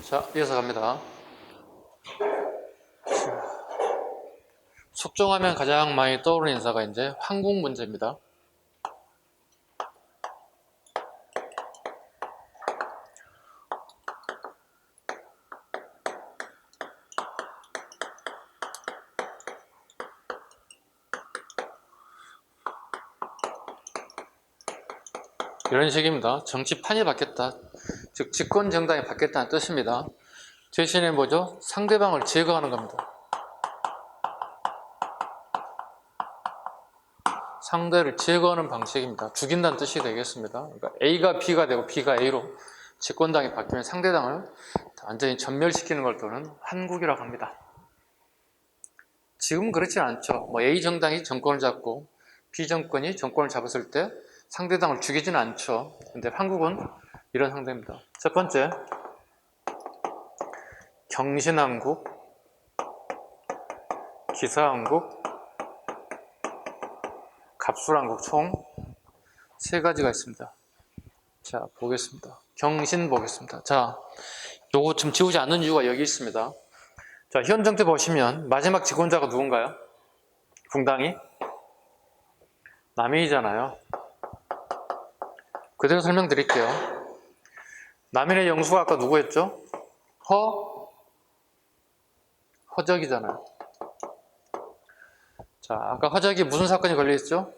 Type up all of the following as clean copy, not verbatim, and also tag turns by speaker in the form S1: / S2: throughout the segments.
S1: 자, 이어서 갑니다. 숙종하면 가장 많이 떠오르는 인사가 이제 황국 문제입니다. 이런 식입니다. 정치판이 바뀌었다. 즉 집권 정당이 바뀌었다는 뜻입니다. 대신에 뭐죠? 상대방을 제거하는 겁니다. 상대를 제거하는 방식입니다. 죽인다는 뜻이 되겠습니다. 그러니까 A가 B가 되고 B가 A로 집권당이 바뀌면 상대당을 완전히 전멸시키는 걸 또는 한국이라고 합니다. 지금은 그렇지 않죠. A 정당이 정권을 잡고 B 정권이 정권을 잡았을 때 상대당을 죽이지는 않죠. 근데 한국은 이런 상태입니다. 첫 번째, 경신한국, 기사한국, 갑술한국 총 세 가지가 있습니다. 자, 보겠습니다. 경신 보겠습니다. 자, 요거 좀 지우지 않는 이유가 여기 있습니다. 자, 현 정태 보시면 마지막 집권자가 누군가요? 궁당이 남인이잖아요. 그대로 설명드릴게요. 남인의 영수가 아까 누구였죠? 허적이잖아요. 자, 아까 허적이 무슨 사건이 걸려있죠?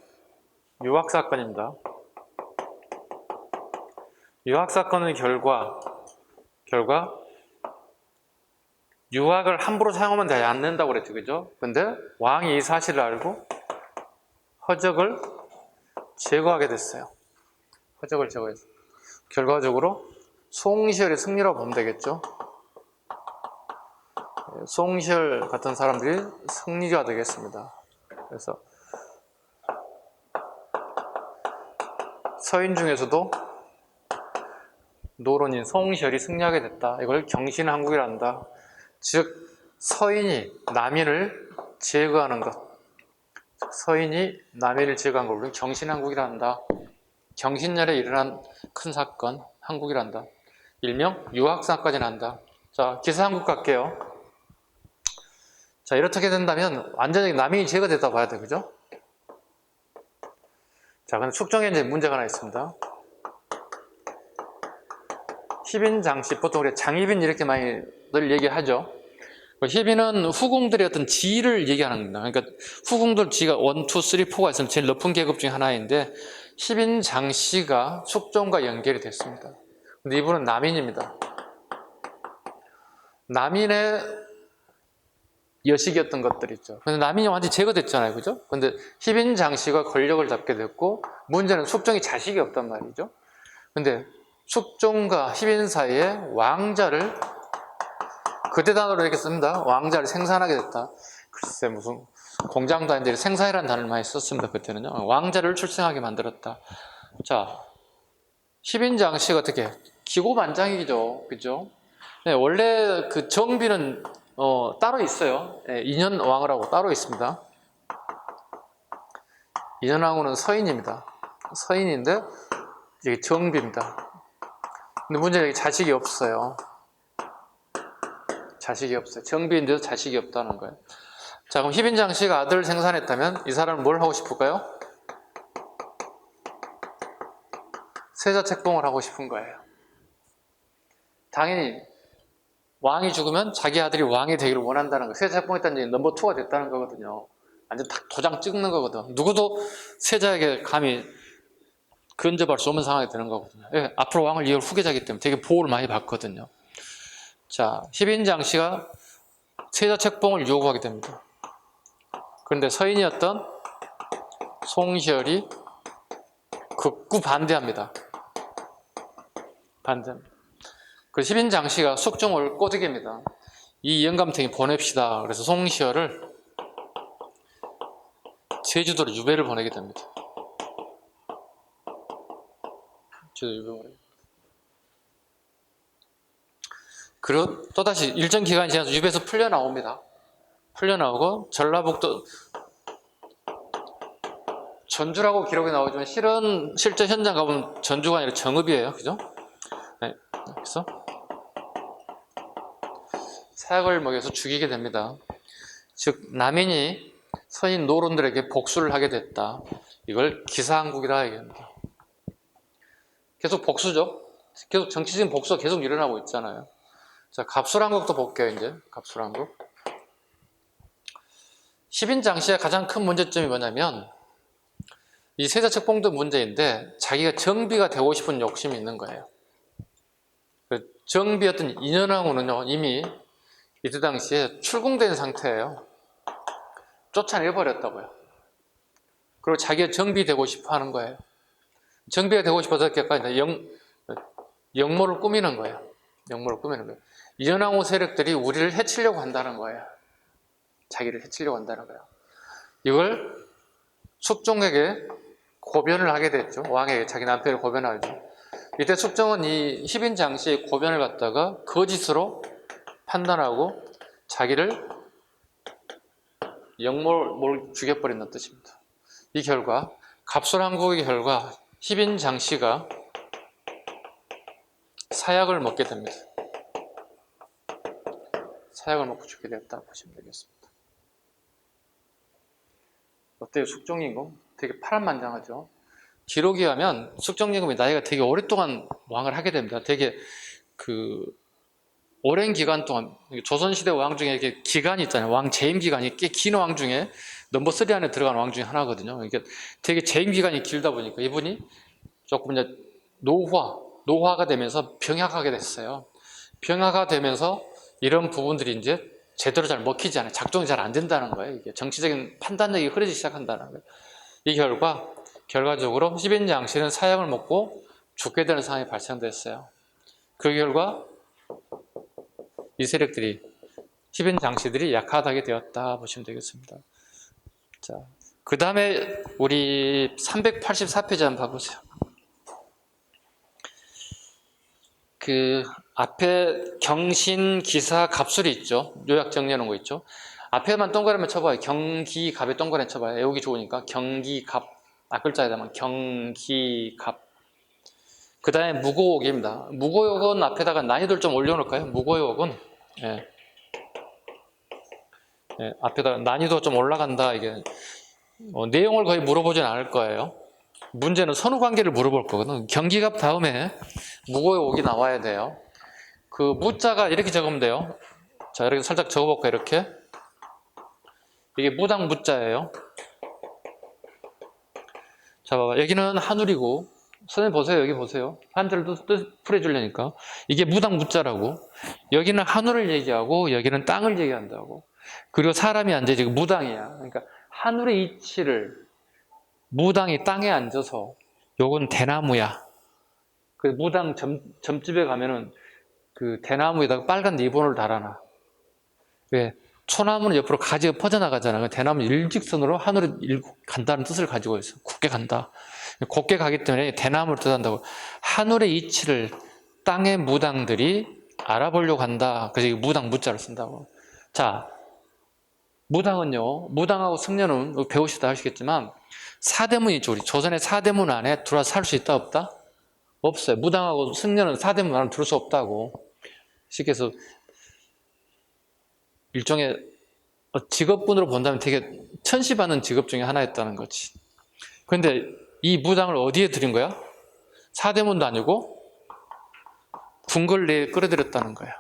S1: 유학사건입니다. 유학사건의 결과 유학을 함부로 사용하면 되지 않는다고 그랬죠, 그죠? 근데 왕이 이 사실을 알고 허적을 제거하게 됐어요. 허적을 제거했어요. 결과적으로 송시열의 승리라고 보면 되겠죠. 송시열 같은 사람들이 승리가 되겠습니다. 그래서 서인 중에서도 노론인 송시열이 승리하게 됐다. 이걸 경신한국이라 한다. 즉 서인이 남인을 제거하는 것, 서인이 남인을 제거한 걸 우리는 경신한국이라 한다. 경신열에 일어난 큰 사건, 한국이라 한다. 일명 유학사건이 난다. 자, 기사한국 갈게요. 자, 이렇게 된다면 완전히 남인이 제거됐다고 봐야 돼, 그죠? 자, 근데 숙종에 이제 문제가 하나 있습니다. 희빈장씨, 보통 우리 장희빈 이렇게 많이 늘 얘기하죠. 희빈은 후궁들의 어떤 지위를 얘기하는 겁니다. 그러니까 후궁들 지위가 1, 2, 3, 4가 있으면 제일 높은 계급 중에 하나인데 희빈장씨가 숙종과 연결이 됐습니다. 근데 이분은 남인입니다. 남인의 여식이었던 것들 있죠. 근데 남인이 완전히 제거됐잖아요, 그죠? 근데 희빈장씨가 권력을 잡게 됐고 문제는 숙종이 자식이 없단 말이죠. 근데 숙종과 희빈 사이에 왕자를 그때 단어로 이렇게 씁니다. 왕자를 생산하게 됐다. 글쎄 무슨 공장도 아닌데 생산이라는 단어를 많이 썼습니다. 그때는요. 왕자를 출생하게 만들었다. 자, 희빈장씨가 어떻게 기고만장이죠, 그죠? 네, 원래 그 정비는 따로 있어요. 네, 인현왕후라고 따로 있습니다. 인현왕후는 서인입니다. 서인인데 이게 정비입니다. 근데 문제는 자식이 없어요. 자식이 없어요. 정비인데도 자식이 없다는 거예요. 자, 그럼 희빈장씨가 아들을 생산했다면 이 사람은 뭘 하고 싶을까요? 세자책봉을 하고 싶은 거예요. 당연히 왕이 죽으면 자기 아들이 왕이 되기를 원한다는 거예요. 세자책봉했다는 얘기는 넘버 2가 됐다는 거거든요. 완전 딱 도장 찍는 거거든. 누구도 세자에게 감히 근접할 수 없는 상황이 되는 거거든요. 예, 앞으로 왕을 이을 후계자이기 때문에 되게 보호를 많이 받거든요. 자, 희빈장씨가 세자책봉을 요구하게 됩니다. 그런데 서인이었던 송시열이 극구 반대합니다. 반대합니다. 그래서 희빈장씨가 숙종을 꼬드깁니다. 이 영감탱이 보냅시다. 그래서 송시열을 제주도로 유배를 보내게 됩니다. 제주도 유배 보내게 됩니다. 그리고 또다시 일정 기간이 지나서 유배에서 풀려나옵니다. 풀려나오고 전라북도 전주라고 기록이 나오지만 실제 현장 가보면 전주가 아니라 정읍이에요. 그죠? 네. 그래서 사약을 먹여서 죽이게 됩니다. 즉 남인이 서인 노론들에게 복수를 하게 됐다. 이걸 기사항국이라 얘기합니다. 계속 복수죠. 계속 정치적인 복수가 계속 일어나고 있잖아요. 자, 갑술왕국도 볼게요. 이제 갑술왕국. 십인장씨의 가장 큰 문제점이 뭐냐면 이 세자책봉도 문제인데 자기가 정비가 되고 싶은 욕심이 있는 거예요. 정비였던 인현왕후는요 이미 이때 당시에 출궁된 상태예요. 쫓아내버렸다고요. 그리고 자기가 정비되고 싶어 하는 거예요. 정비가 되고 싶어서 이렇게까지 역모를 꾸미는 거예요. 역모를 꾸미는 거예요. 인현왕후 세력들이 우리를 해치려고 한다는 거예요. 자기를 해치려고 한다는 거예요. 이걸 숙종에게 고변을 하게 됐죠. 왕에게 자기 남편을 고변하죠. 이때 숙종은 이 희빈장씨의 고변을 갖다가 거짓으로 판단하고 자기를 역모를 죽여버린다는 뜻입니다. 이 결과 갑술왕국의 결과 희빈장씨가 사약을 먹게 됩니다. 사약을 먹고 죽게 되었다 보시면 되겠습니다. 어때요? 숙종임금? 되게 파란만장하죠. 기록에 하면 숙종임금이 나이가 되게 오랫동안 왕을 하게 됩니다. 되게 오랜 기간 동안 조선시대 왕 중에 이렇게 기간이 있잖아요. 왕 재임 기간이 꽤 긴 왕 중에 넘버 3 안에 들어간 왕 중에 하나거든요. 이게 되게 재임 기간이 길다 보니까 이분이 조금 이제 노화가 되면서 병약하게 됐어요. 병약화가 되면서 이런 부분들이 이제 제대로 잘 먹히지 않아요. 작동이 잘 안 된다는 거예요. 이게 정치적인 판단력이 흐려지기 시작한다는 거예요. 이 결과적으로 희빈장씨는 사약을 먹고 죽게 되는 상황이 발생됐어요. 그 결과 이 세력들이 희빈장씨들이 약하게 되었다 보시면 되겠습니다. 자, 그 다음에 우리 384페이지 한번 봐보세요. 그 앞에 경신, 기사, 갑술이 있죠. 요약 정리하는 거 있죠. 앞에만 동그라미 쳐봐요. 경기갑에 동그라미 쳐봐요. 외우기 좋으니까 경기갑. 앞글자에다만 경기갑. 그 다음에 무고옥입니다. 무고옥은 앞에다가 난이도를 좀 올려놓을까요? 무고옥은 앞에다가 난이도가 좀 올라간다. 이게 내용을 거의 물어보진 않을 거예요. 문제는 선후관계를 물어볼 거거든. 경기갑 다음에 무고옥이 나와야 돼요. 그 무자가 이렇게 적으면 돼요. 자, 이렇게 살짝 적어볼까요? 이렇게. 이게 무당 무자예요. 자, 봐봐. 여기는 한울이고, 선생님 보세요. 여기 보세요. 한자를 뜻 풀어주려니까. 이게 무당 무자라고. 여기는 한울을 얘기하고, 여기는 땅을 얘기한다고. 그리고 사람이 앉아 지금 무당이야. 그러니까 한울의 이치를 무당이 땅에 앉아서, 요건 대나무야. 그 무당 점집에 가면은 그 대나무에다가 빨간 리본을 달아놔. 왜? 소나무는 옆으로 가지가 퍼져나가잖아. 대나무는 일직선으로 하늘에 간다는 뜻을 가지고 있어. 굳게 간다. 곧게 가기 때문에 대나무를 뜻한다고. 하늘의 이치를 땅의 무당들이 알아보려고 한다. 그래서 무당 무자를 쓴다고. 자, 무당은요. 무당하고 승려는 배우시다 하시겠지만 사대문이 있죠. 우리 조선의 사대문 안에 들어와서 살 수 있다 없다? 없어요. 무당하고 승려는 사대문 안에 들어올 수 없다고. 쉽게 해서 일종의 직업군으로 본다면 되게 천시받는 직업 중에 하나였다는 거지. 그런데 이 무당을 어디에 들인 거야? 사대문도 아니고 궁궐내에 끌어들였다는 거야.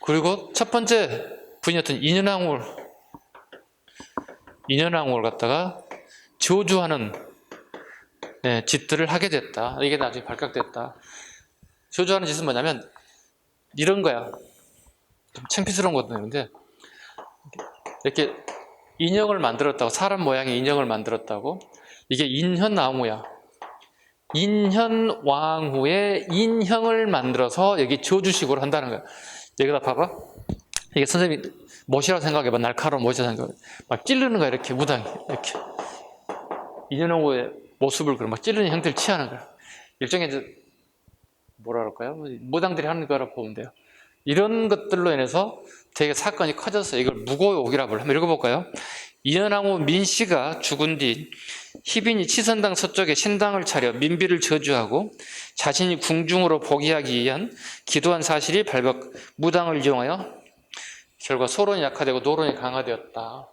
S1: 그리고 첫 번째 부인이었던 인현왕후를 갖다가 저주하는 짓들을 하게 됐다. 이게 나중에 발각됐다. 저주하는 짓은 뭐냐면 이런 거야. 좀 창피스러운 것도 있는데 이렇게 인형을 만들었다고. 사람 모양의 인형을 만들었다고. 이게 인현왕후야. 인현왕후의 인형을 만들어서 여기 저주식으로 한다는 거야. 여기다 봐봐. 이게 선생님이 못이라고 생각해봐. 날카로운 못이라고 생각해. 막 찌르는 거야. 이렇게 무당이 이렇게 인현왕후의 모습을 막 찌르는 형태를 취하는 거야. 일종의 이제 뭐라 그럴까요? 무당들이 하는 거라고 보면 돼요. 이런 것들로 인해서 되게 사건이 커졌어요. 이걸 무고옥이라고 한번 읽어볼까요? 인현왕후 민씨가 죽은 뒤 희빈이 치선당 서쪽에 신당을 차려 민비를 저주하고 자신이 궁중으로 복위하기 위한 기도한 사실이 발각. 무당을 이용하여 결과 소론이 약화되고 노론이 강화되었다.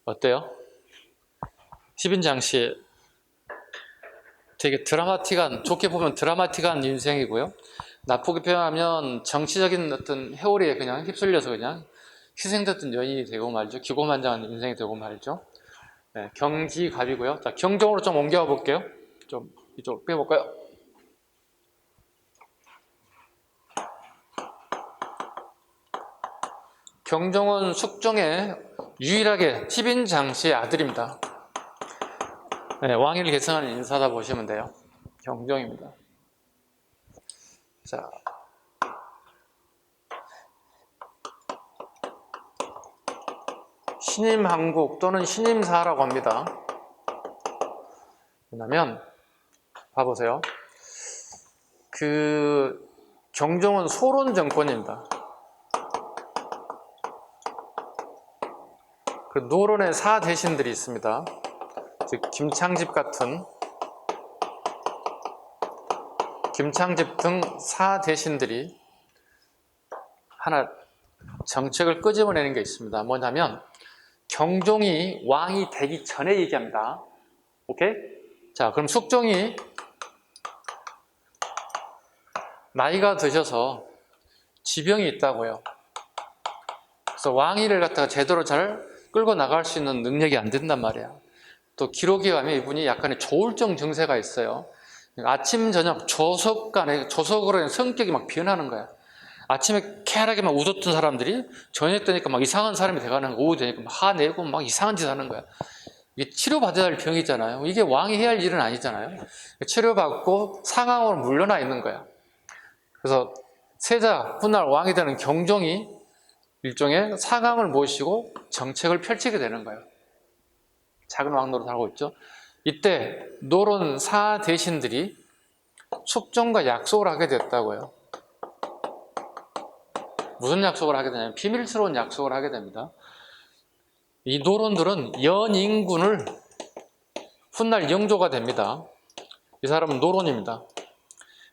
S1: 어때요? 10인장씨 되게 드라마틱한, 좋게 보면 드라마틱한 인생이고요. 나쁘게 표현하면 정치적인 어떤 회오리에 그냥 휩쓸려서 그냥 희생됐던 연인이 되고 말죠. 기고만장한 인생이 되고 말죠. 네, 경기갑이고요. 자, 경종으로 좀 옮겨와 볼게요. 좀 이쪽으로 빼볼까요? 경종은 숙종의 유일하게 10인장씨의 아들입니다. 네, 왕위를 계승하는 인사다 보시면 돼요. 경종입니다. 자, 신임한국 또는 신임사라고 합니다. 왜냐면 봐보세요. 그 경종은 소론 정권입니다. 그 노론의 사 대신들이 있습니다. 즉 김창집 등 사 대신들이 하나 정책을 끄집어내는 게 있습니다. 뭐냐면 경종이 왕이 되기 전에 얘기합니다. 오케이? 자, 그럼 숙종이 나이가 드셔서 지병이 있다고요. 그래서 왕위를 갖다가 제대로 잘 끌고 나갈 수 있는 능력이 안 된단 말이야. 또 기록에 가면 이분이 약간의 조울증 증세가 있어요. 아침 저녁 조석으로 성격이 막 변하는 거야. 아침에 쾌활하게 막 웃었던 사람들이 저녁 되니까 막 이상한 사람이 돼가는 거, 오후 되니까 막 화내고 막 이상한 짓 하는 거야. 이게 치료받아야 할 병이잖아요. 이게 왕이 해야 할 일은 아니잖아요. 치료받고 상황으로 물러나 있는 거야. 그래서 세자, 훗날 왕이 되는 경종이 일종의 상황을 모시고 정책을 펼치게 되는 거예요. 작은 왕 노릇 하고 있죠. 이때 노론 사 대신들이 숙종과 약속을 하게 됐다고요. 무슨 약속을 하게 되냐면 비밀스러운 약속을 하게 됩니다. 이 노론들은 연인군을 훗날 영조가 됩니다. 이 사람은 노론입니다.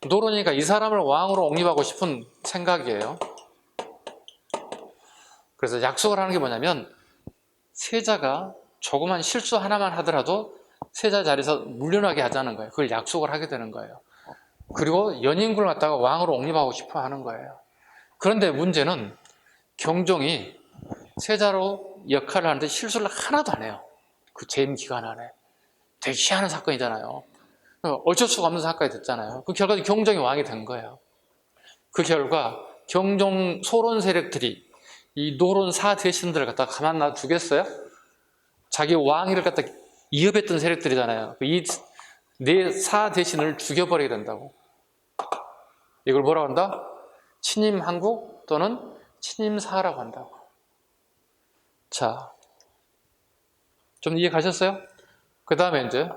S1: 노론이니까 이 사람을 왕으로 옹립하고 싶은 생각이에요. 그래서 약속을 하는 게 뭐냐면 세자가 조그만 실수 하나만 하더라도 세자 자리에서 물러나게 하자는 거예요. 그걸 약속을 하게 되는 거예요. 그리고 연인군을 갖다가 왕으로 옹립하고 싶어 하는 거예요. 그런데 문제는 경종이 세자로 역할을 하는데 실수를 하나도 안 해요. 그 재임 기간 안에. 되게 희한한 사건이잖아요. 어쩔 수가 없는 사건이 됐잖아요. 그 결과 경종이 왕이 된 거예요. 그 결과 경종 소론 세력들이 이 노론 사 대신들을 갖다가 가만 놔두겠어요? 자기 왕위를 갖다 이협했던 세력들이잖아요. 이 네 사 대신을 죽여버리게 된다고. 이걸 뭐라고 한다? 친임한국 또는 친임사라고 한다고. 자, 좀 이해 가셨어요? 그 다음에 이제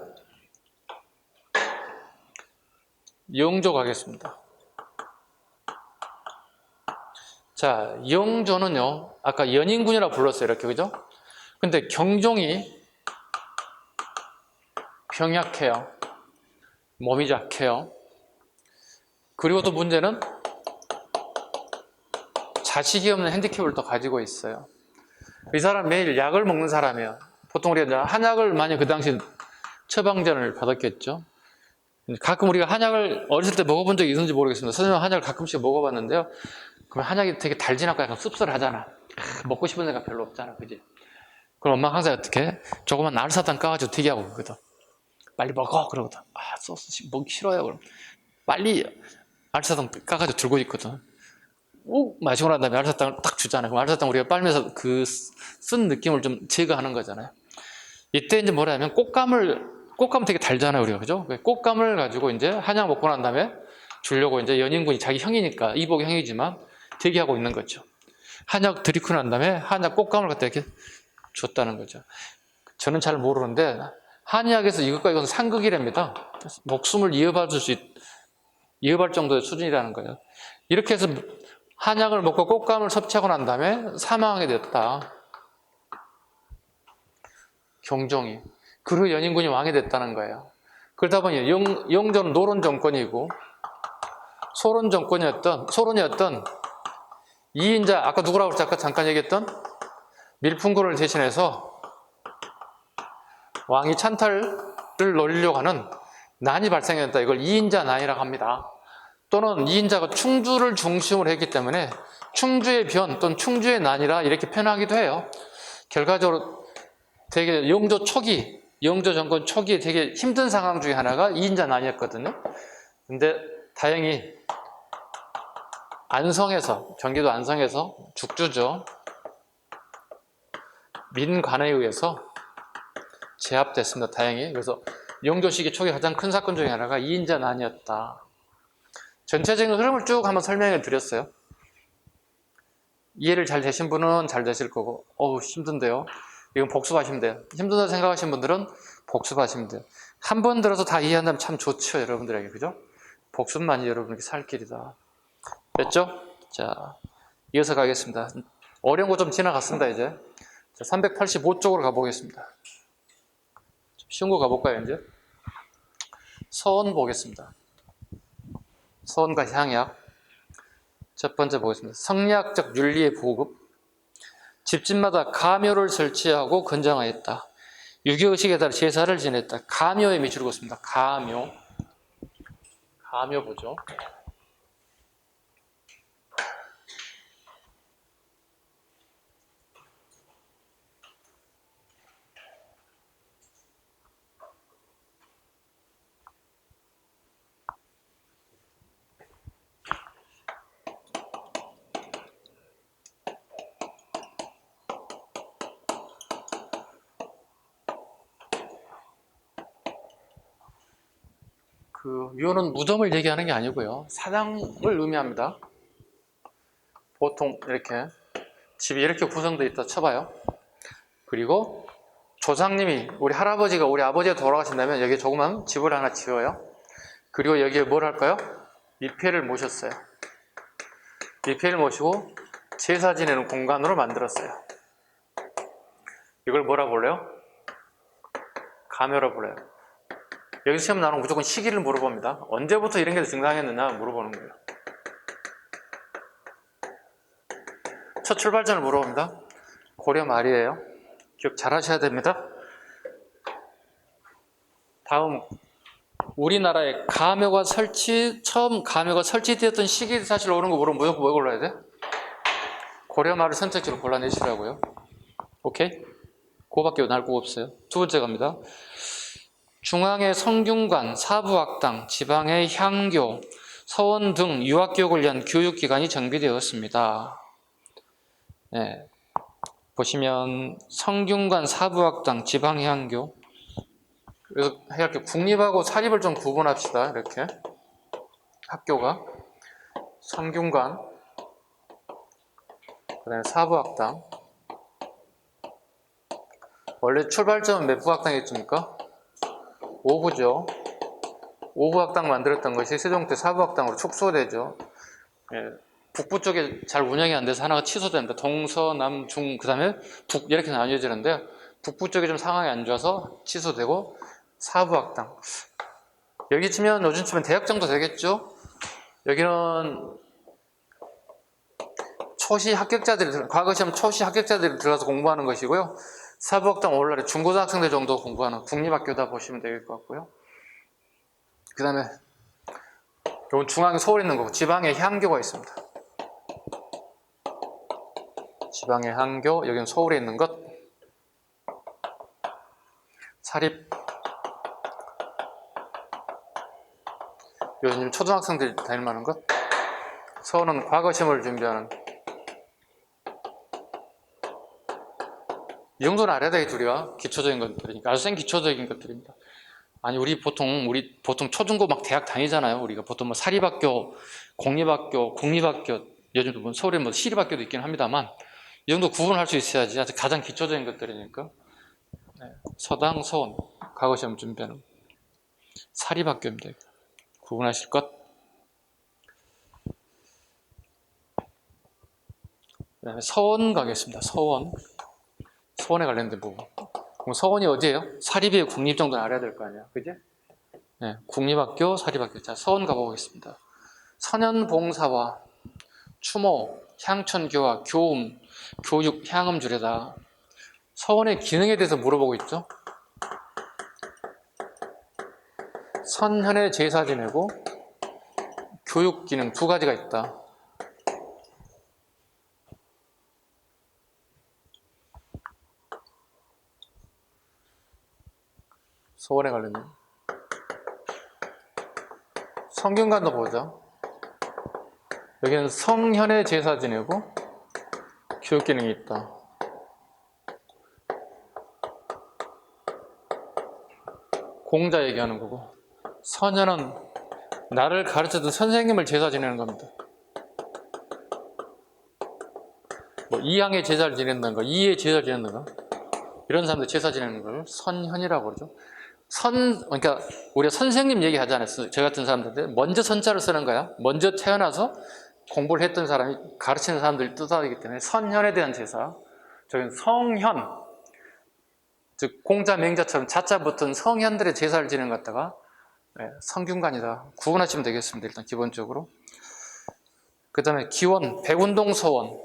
S1: 영조 가겠습니다. 자, 영조는요, 아까 연인군이라고 불렀어요. 이렇게, 그죠? 근데 경종이 병약해요. 몸이 약해요. 그리고 또 문제는 자식이 없는 핸디캡을 또 가지고 있어요. 이 사람 매일 약을 먹는 사람이에요. 보통 우리가 한약을 만약 그 당시 처방전을 받았겠죠. 가끔 우리가 한약을 어렸을 때 먹어본 적이 있는지 모르겠습니다. 선생님 한약을 가끔씩 먹어봤는데요. 그럼 한약이 되게 달진 않고 약간 씁쓸하잖아. 먹고 싶은 생각 별로 없잖아. 그지? 그럼 엄마가 항상 어떻게? 조그만 알사탕 까가지고 튀게 하고 그러거든. 빨리 먹어! 그러거든. 아, 소스 먹기 싫어요. 그럼 빨리 알사탕 까가지고 들고 있거든. 욱 마시고 난 다음에 알사탕을 딱 주잖아요. 그럼 알사탕 우리가 빨면서 그 쓴 느낌을 좀 제거하는 거잖아요. 이때 이제 뭐라 하면 꽃감 되게 달잖아요, 우리가. 그죠? 꽃감을 가지고 이제 한약 먹고 난 다음에 주려고 이제 연인군이 자기 형이니까, 이복이 형이지만 대기하고 있는 거죠. 한약 들이고 난 다음에 한약 꽃감을 갖다 이렇게 줬다는 거죠. 저는 잘 모르는데, 한의학에서 이것과 이것은 상극이랍니다. 목숨을 이어받을 정도의 수준이라는 거예요. 이렇게 해서 한약을 먹고 꽃감을 섭취하고 난 다음에 사망하게 됐다. 경종이. 그리고 연인군이 왕이 됐다는 거예요. 그러다 보니 영조는 노론 정권이고 소론이었던 이인자, 아까 누구라고 그랬지? 아까 잠깐 얘기했던 밀풍고를 대신해서 왕이 찬탈을 노리려고 하는 난이 발생했다. 이걸 이인자 난이라고 합니다. 또는 이인자가 충주를 중심으로 했기 때문에 충주의 변 또는 충주의 난이라 이렇게 표현하기도 해요. 결과적으로 되게 영조 정권 초기에 되게 힘든 상황 중에 하나가 이인자 난이었거든요. 근데 다행히 경기도 안성에서 죽주죠. 민관에 의해서 제압됐습니다. 다행히. 그래서 영조 시기 초기 가장 큰 사건 중에 하나가 이인자 난이었다. 전체적인 흐름을 쭉 한번 설명해 드렸어요. 이해를 잘 되신 분은 잘 되실 거고, 힘든데요. 이건 복습하시면 돼요. 힘들다 생각하시는 분들은 복습하시면 돼요. 한 번 들어서 다 이해한다면 참 좋죠, 여러분들에게. 그죠? 복습만이 여러분에게 살 길이다. 됐죠? 자, 이어서 가겠습니다. 어려운 거 좀 지나갔습니다, 이제. 자, 385쪽으로 가보겠습니다. 쉬운 거 가볼까요, 이제? 서원 보겠습니다. 서원과 향약. 첫 번째 보겠습니다. 성리학적 윤리의 보급. 집집마다 가묘를 설치하고 건장하였다. 유교의식에 따라 제사를 지냈다. 가묘에 밑줄 긋습니다. 가묘 보죠. 묘는 무덤을 얘기하는 게 아니고요. 사당을 의미합니다. 보통 이렇게 집이 이렇게 구성되어 있다 쳐봐요. 그리고 조상님이, 우리 할아버지가 우리 아버지가 돌아가신다면 여기에 조그만 집을 하나 지어요. 그리고 여기에 뭘 할까요? 미패를 모셨어요. 미패를 모시고 제사 지내는 공간으로 만들었어요. 이걸 뭐라 불러요? 가묘라 불러요. 여기서 시험 나오면 무조건 시기를 물어봅니다. 언제부터 이런 게 등장했느냐 물어보는 거예요. 첫 출발점을 물어봅니다. 고려 말이에요. 기억 잘 하셔야 됩니다. 다음, 우리나라에 처음 가묘가 설치되었던 시기 사실 오는 거 물으면 무조건 뭐 골라야 돼? 고려 말을 선택지로 골라내시라고요. 오케이? 그거밖에 날 거 없어요. 두 번째 갑니다. 중앙의 성균관, 사부학당, 지방의 향교, 서원 등 유학교육을 위한 교육기관이 정비되었습니다. 네. 보시면 성균관, 사부학당, 지방향교. 그래서 이렇게 국립하고 사립을 좀 구분합시다. 이렇게 학교가 성균관, 그다음에 사부학당. 원래 출발점은 몇 부학당이었습니까? 5부죠. 5부학당 만들었던 것이 세종 때 사부학당으로 축소되죠. 예, 북부 쪽에 잘 운영이 안 돼서 하나가 취소됩니다. 동서, 남, 중, 그 다음에 북 이렇게 나뉘어지는데 북부 쪽이 좀 상황이 안 좋아서 취소되고 사부학당. 여기 치면 요즘 치면 대학 정도 되겠죠. 여기는 초시 합격자들이, 과거 시험 초시 합격자들이 들어가서 공부하는 것이고요. 사부학당 오늘날에 중고등학생들 정도 공부하는 국립학교다 보시면 될 것 같고요. 그 다음에 이건 중앙에 서울에 있는 거고 지방에 향교가 있습니다. 지방에 향교, 여기는 서울에 있는 것. 사립, 요즘 초등학생들이 다닐 만한 것. 서울은 과거 시험을 준비하는. 이 정도는 알아야 되겠죠. 우리가 기초적인 것들이니까 아주 센 기초적인 것들입니다. 아니 우리 보통 초중고 막 대학 다니잖아요. 우리가 보통 뭐 사립학교, 공립학교, 국립학교, 요즘도 뭐 서울에 뭐 시립학교도 있긴 합니다만 이 정도 구분할 수 있어야지. 아주 가장 기초적인 것들이니까. 네. 서당, 서원, 과거 시험 준비하는 사립학교입니다. 구분하실 것. 그다음에 서원 가겠습니다. 서원. 서원에 관련된 부분. 그럼 서원이 어디예요? 사립이에요? 국립 정도는 알아야 될 거 아니야. 그지? 네, 국립학교, 사립학교. 자, 서원 가보겠습니다. 선현봉사와 추모, 향천교화, 교음, 교육, 향음주례다. 서원의 기능에 대해서 물어보고 있죠. 선현의 제사 지내고 교육 기능 두 가지가 있다. 서원에 관련된 성균관도 보자. 여기는 성현의 제사 지내고 교육 기능이 있다. 공자 얘기하는 거고, 선현은 나를 가르쳐준 선생님을 제사 지내는 겁니다. 뭐 이항의 제사를 지낸다든가 이의 제사를 지낸다든가 이런 사람들 제사 지내는 걸 선현이라고 그러죠. 그러니까 우리가 선생님 얘기하지 않았어요. 저 같은 사람들한테 먼저 선자를 쓰는 거야. 먼저 태어나서 공부를 했던 사람이 가르치는 사람들이 뜻하기 때문에 선현에 대한 제사. 저기는 성현, 즉 공자 맹자처럼 자자 붙은 성현들의 제사를 지내는 것 같다가 성균관이다. 구분하시면 되겠습니다. 일단 기본적으로. 그 다음에 기원, 백운동서원.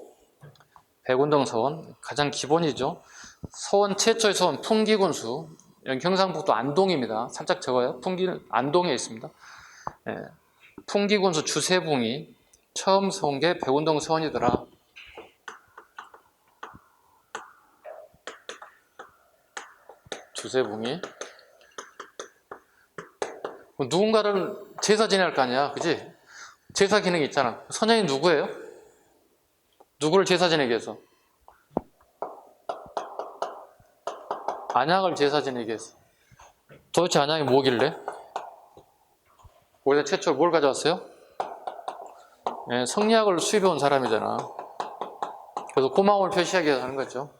S1: 백운동서원 가장 기본이죠. 서원 최초의 서원 풍기군수. 여기 경상북도 안동입니다. 살짝 적어요. 풍기는 안동에 있습니다. 풍기군수 주세붕이 처음 세운 게 백운동 서원이더라. 주세붕이. 누군가를 제사 지낼 거 아니야, 그지? 제사 기능이 있잖아. 선현이 누구예요? 누구를 제사 지내게 해서? 안양을 제사 지내게 해서. 도대체 안양이 뭐길래? 우리가 최초로 뭘 가져왔어요? 성리학을 수입해온 사람이잖아. 그래서 고마움을 표시하기 위해서 하는 거죠.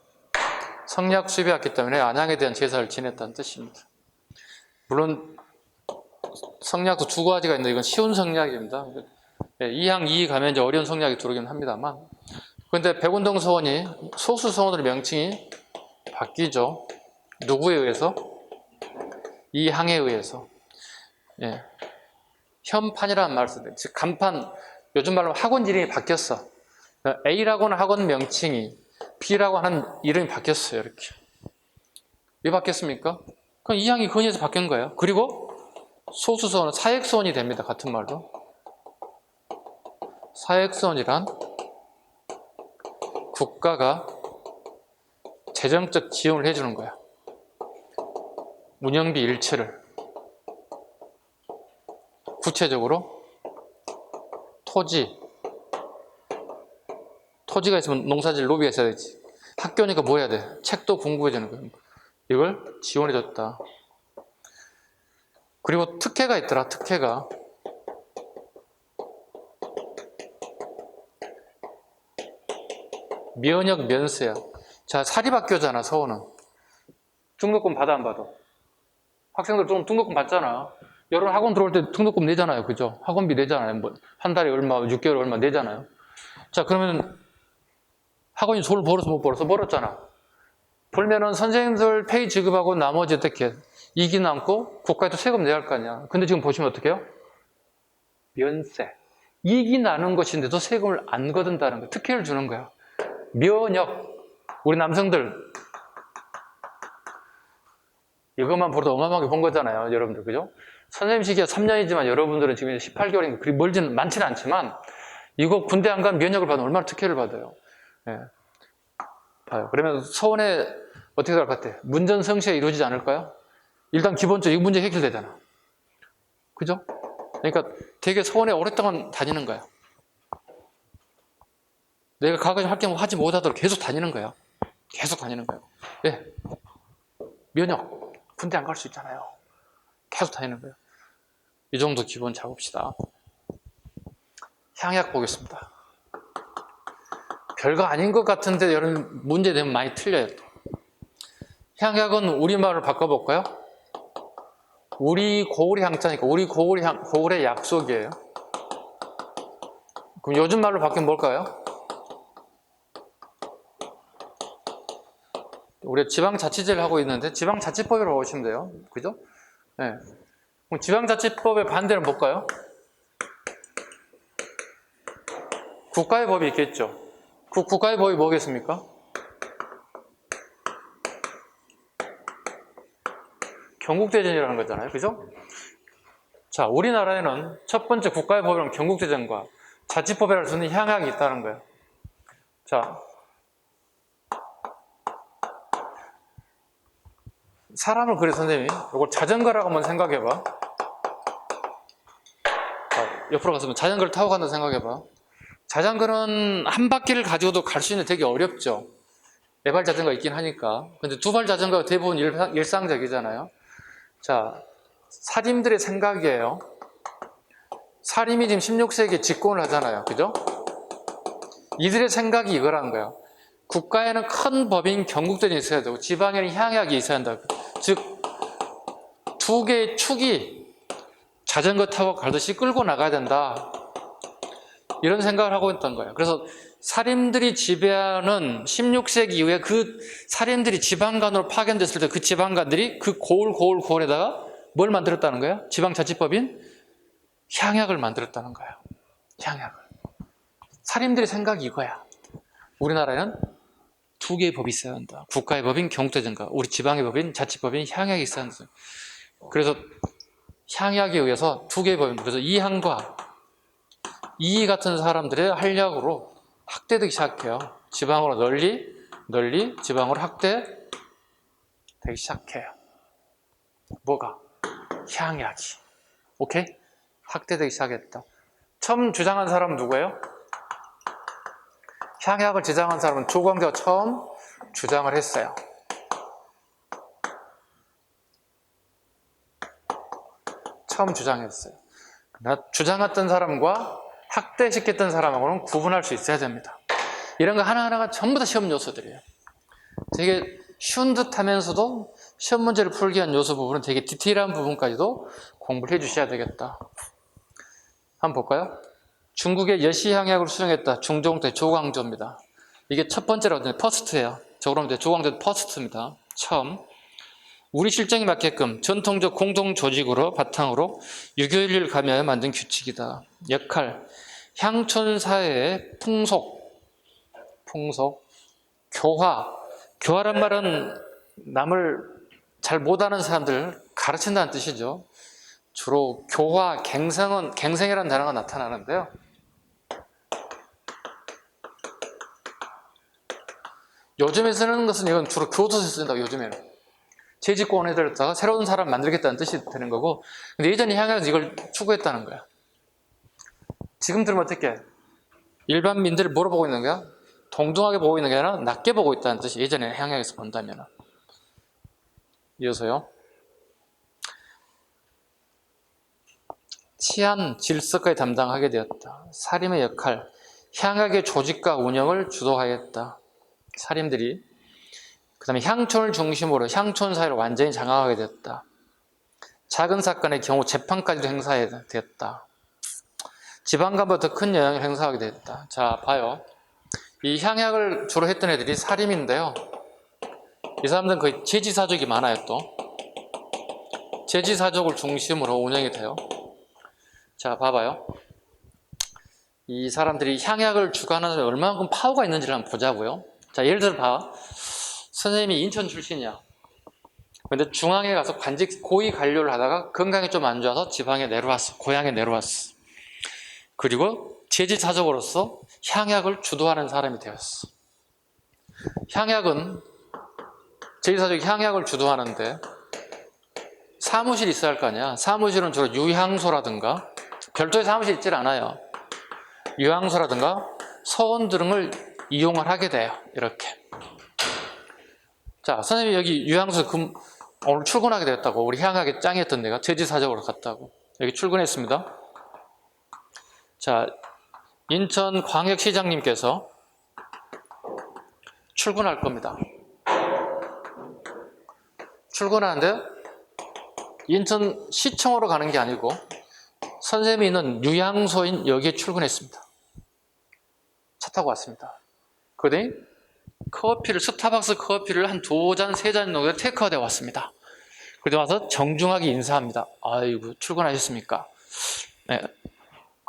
S1: 성리학 수입해왔기 때문에 안양에 대한 제사를 지냈다는 뜻입니다. 물론 성리학도 두 가지가 있는데 이건 쉬운 성리학입니다. 이항, 이이 가면 이제 어려운 성리학이 들어오긴 합니다만, 그런데 백운동 서원이 소수 서원들의 명칭이 바뀌죠. 누구에 의해서? 이항에 의해서. 현판이라는 말을 쓰는데, 즉 간판, 요즘 말로 학원 이름이 바뀌었어. A라고 하는 학원 명칭이 B라고 하는 이름이 바뀌었어요. 이렇게. 왜 바뀌었습니까? 그럼 이항이 근위에서 바뀐 거예요. 그리고 소수서원은 사획서원이 됩니다. 같은 말로. 사획서원이란 국가가 재정적 지원을 해주는 거야. 운영비 일체를. 구체적으로 토지가 있으면 농사질 노비가 있어야 되지. 학교니까 뭐 해야 돼? 책도 공부해 주는 거예요. 이걸 지원해 줬다. 그리고 특혜가 있더라. 특혜가. 면역 면세야. 자, 사립학교잖아. 서원은. 등록금 받아 안 받아? 학생들 좀 등록금 받잖아. 여러분 학원 들어올 때 등록금 내잖아요. 그죠? 학원비 내잖아요. 뭐 한 달에 얼마, 6개월 얼마 내잖아요. 자, 그러면 학원이 돈을 벌어서 못 벌어서? 벌었잖아. 벌면은 선생님들 페이 지급하고 나머지 어떻게 이익이 남고 국가에도 세금 내야 할 거 아니야. 근데 지금 보시면 어떻게 해요? 면세. 이익이 나는 것인데도 세금을 안 거둔다는 거. 특혜를 주는 거야. 면역. 우리 남성들 이것만 보러도 어마어마하게 본 거잖아요. 여러분들. 그죠? 선생님 시기가 3년이지만 여러분들은 지금 18개월이니까 그리 멀지는 많지는 않지만 이거 군대 안 가면 면역을 받으면 얼마나 특혜를 받아요. 봐요. 그러면 서원에 어떻게 될 것 같아? 문전성시가 이루어지지 않을까요? 일단 기본적으로 이 문제 해결되잖아. 그죠? 그러니까 되게 서원에 오랫동안 다니는 거야. 내가 과거에 할 게 하지 못하도록 계속 다니는 거야. 계속 다니는 거야. 면역. 군대 안 갈 수 있잖아요. 계속 다니는 거예요. 이 정도 기본 잡읍시다. 향약 보겠습니다. 별거 아닌 것 같은데 여러분 문제 되면 많이 틀려요. 향약은 우리말을 바꿔볼까요? 우리 고울이 향자니까 우리 고울의 약속이에요. 그럼 요즘 말로 바뀌면 뭘까요? 우리가 지방자치제를 하고 있는데 지방자치법이라고 보시면 돼요. 그죠? 그럼 지방자치법의 반대는 뭘까요? 국가의 법이 있겠죠. 국가의 법이 뭐겠습니까? 경국대전이라는 거잖아요. 그죠? 자, 우리나라에는 첫 번째 국가의 법이란 경국대전과 자치법이라는 수는 향약이 있다는 거예요. 자, 사람을 그래 선생님이 이걸 자전거라고 한번 생각해봐. 자, 옆으로 갔으면 자전거를 타고 간다 생각해봐. 자전거는 한 바퀴를 가지고도 갈 수 있는 되게 어렵죠. 네 발 자전거가 있긴 하니까. 근데 두 발 자전거가 대부분 일상적이잖아요. 자, 사림들의 생각이에요. 사림이 지금 16세기에 집권을 하잖아요. 그죠? 이들의 생각이 이거란 거예요. 국가에는 큰 법인 경국대전이 있어야 되고 지방에는 향약이 있어야 한다. 즉, 두 개의 축이 자전거 타고 가듯이 끌고 나가야 된다. 이런 생각을 하고 있던 거예요. 그래서 사림들이 지배하는 16세기 이후에 그 사림들이 지방간으로 파견됐을 때 그 지방간들이 그 고을에다가 뭘 만들었다는 거예요? 지방자치법인 향약을 만들었다는 거예요. 향약을. 사림들의 생각이 이거야. 우리나라에는 두 개의 법이 있어야 한다. 국가의 법인 경국대전과 우리 지방의 법인 자치법인 향약이 있어야 한다. 그래서 향약에 의해서 두 개의 법인, 그래서 이항과 이 같은 사람들의 활약으로 확대되기 시작해요. 지방으로 널리 지방으로 확대되기 시작해요. 뭐가? 향약이. 오케이? 확대되기 시작했다. 처음 주장한 사람은 누구예요? 향약을 주장한 사람은 조광조가 처음 주장을 했어요. 처음 주장했어요. 주장했던 사람과 확대시켰던 사람하고는 구분할 수 있어야 됩니다. 이런 거 하나하나가 전부 다 시험 요소들이에요. 되게 쉬운 듯 하면서도 시험 문제를 풀기 위한 요소 부분은 되게 디테일한 부분까지도 공부를 해주셔야 되겠다. 한번 볼까요? 중국의 여시향약을 수정했다. 중종 때 조광조입니다. 이게 첫 번째로 퍼스트예요. 적으로 하면 조광조 퍼스트입니다. 처음. 우리 실정에 맞게끔 전통적 공동조직으로 바탕으로 유교인을 가미하여 만든 규칙이다. 역할, 향촌사회의 풍속, 교화란 말은 남을 잘 못하는 사람들 가르친다는 뜻이죠. 주로 교화, 갱생이라는 단어가 나타나는데요. 요즘에 쓰는 것은 이건 주로 교도소에 쓴다고, 요즘에는. 재직권에 들었다가 새로운 사람 만들겠다는 뜻이 되는 거고, 근데 예전에 향약은 이걸 추구했다는 거야. 지금 들으면 어떻게? 일반민들을 뭐로 보고 있는 거야? 동등하게 보고 있는 게 아니라 낮게 보고 있다는 뜻이 예전에 향약에서 본다면. 이어서요. 치안, 질서까지 담당하게 되었다. 사림의 역할, 향약의 조직과 운영을 주도하였다. 사림들이. 그 다음에 향촌을 중심으로 향촌 사회를 완전히 장악하게 되었다. 작은 사건의 경우 재판까지도 행사하게 되었다. 지방간보다 큰 영향을 행사하게 되었다. 자, 봐요. 이 향약을 주로 했던 애들이 사림인데요. 이 사람들은 거의 제지사족이 많아요, 또. 제지사족을 중심으로 운영이 돼요. 자, 봐봐요. 이 사람들이 향약을 주관하는 얼마만큼 파워가 있는지를 한번 보자고요. 자, 예를 들어 봐. 선생님이 인천 출신이야. 근데 중앙에 가서 고위 관료를 하다가 건강이 좀 안 좋아서 지방에 내려왔어. 고향에 내려왔어. 그리고 제지사족으로서 향약을 주도하는 사람이 되었어. 향약은, 제지사족이 향약을 주도하는데 사무실이 있어야 할 거 아니야. 사무실은 주로 유향소라든가 별도의 사무실이 있질 않아요. 유향소라든가 서원 등을 이용을 하게 돼요. 이렇게. 자, 선생님이 여기 유향소 오늘 출근하게 됐다고. 우리 향약의 짱이었던 데가 제지사적으로 갔다고. 여기 출근했습니다. 자, 인천 광역시장님께서 출근할 겁니다. 출근하는데 인천시청으로 가는 게 아니고 선생님이 있는 유향소인 여기에 출근했습니다. 차 타고 왔습니다. 그러더니 스타벅스 커피를 한 2잔, 3잔 정도 테이크아웃에 왔습니다. 그러다 와서 정중하게 인사합니다. 아이고, 출근하셨습니까? 네.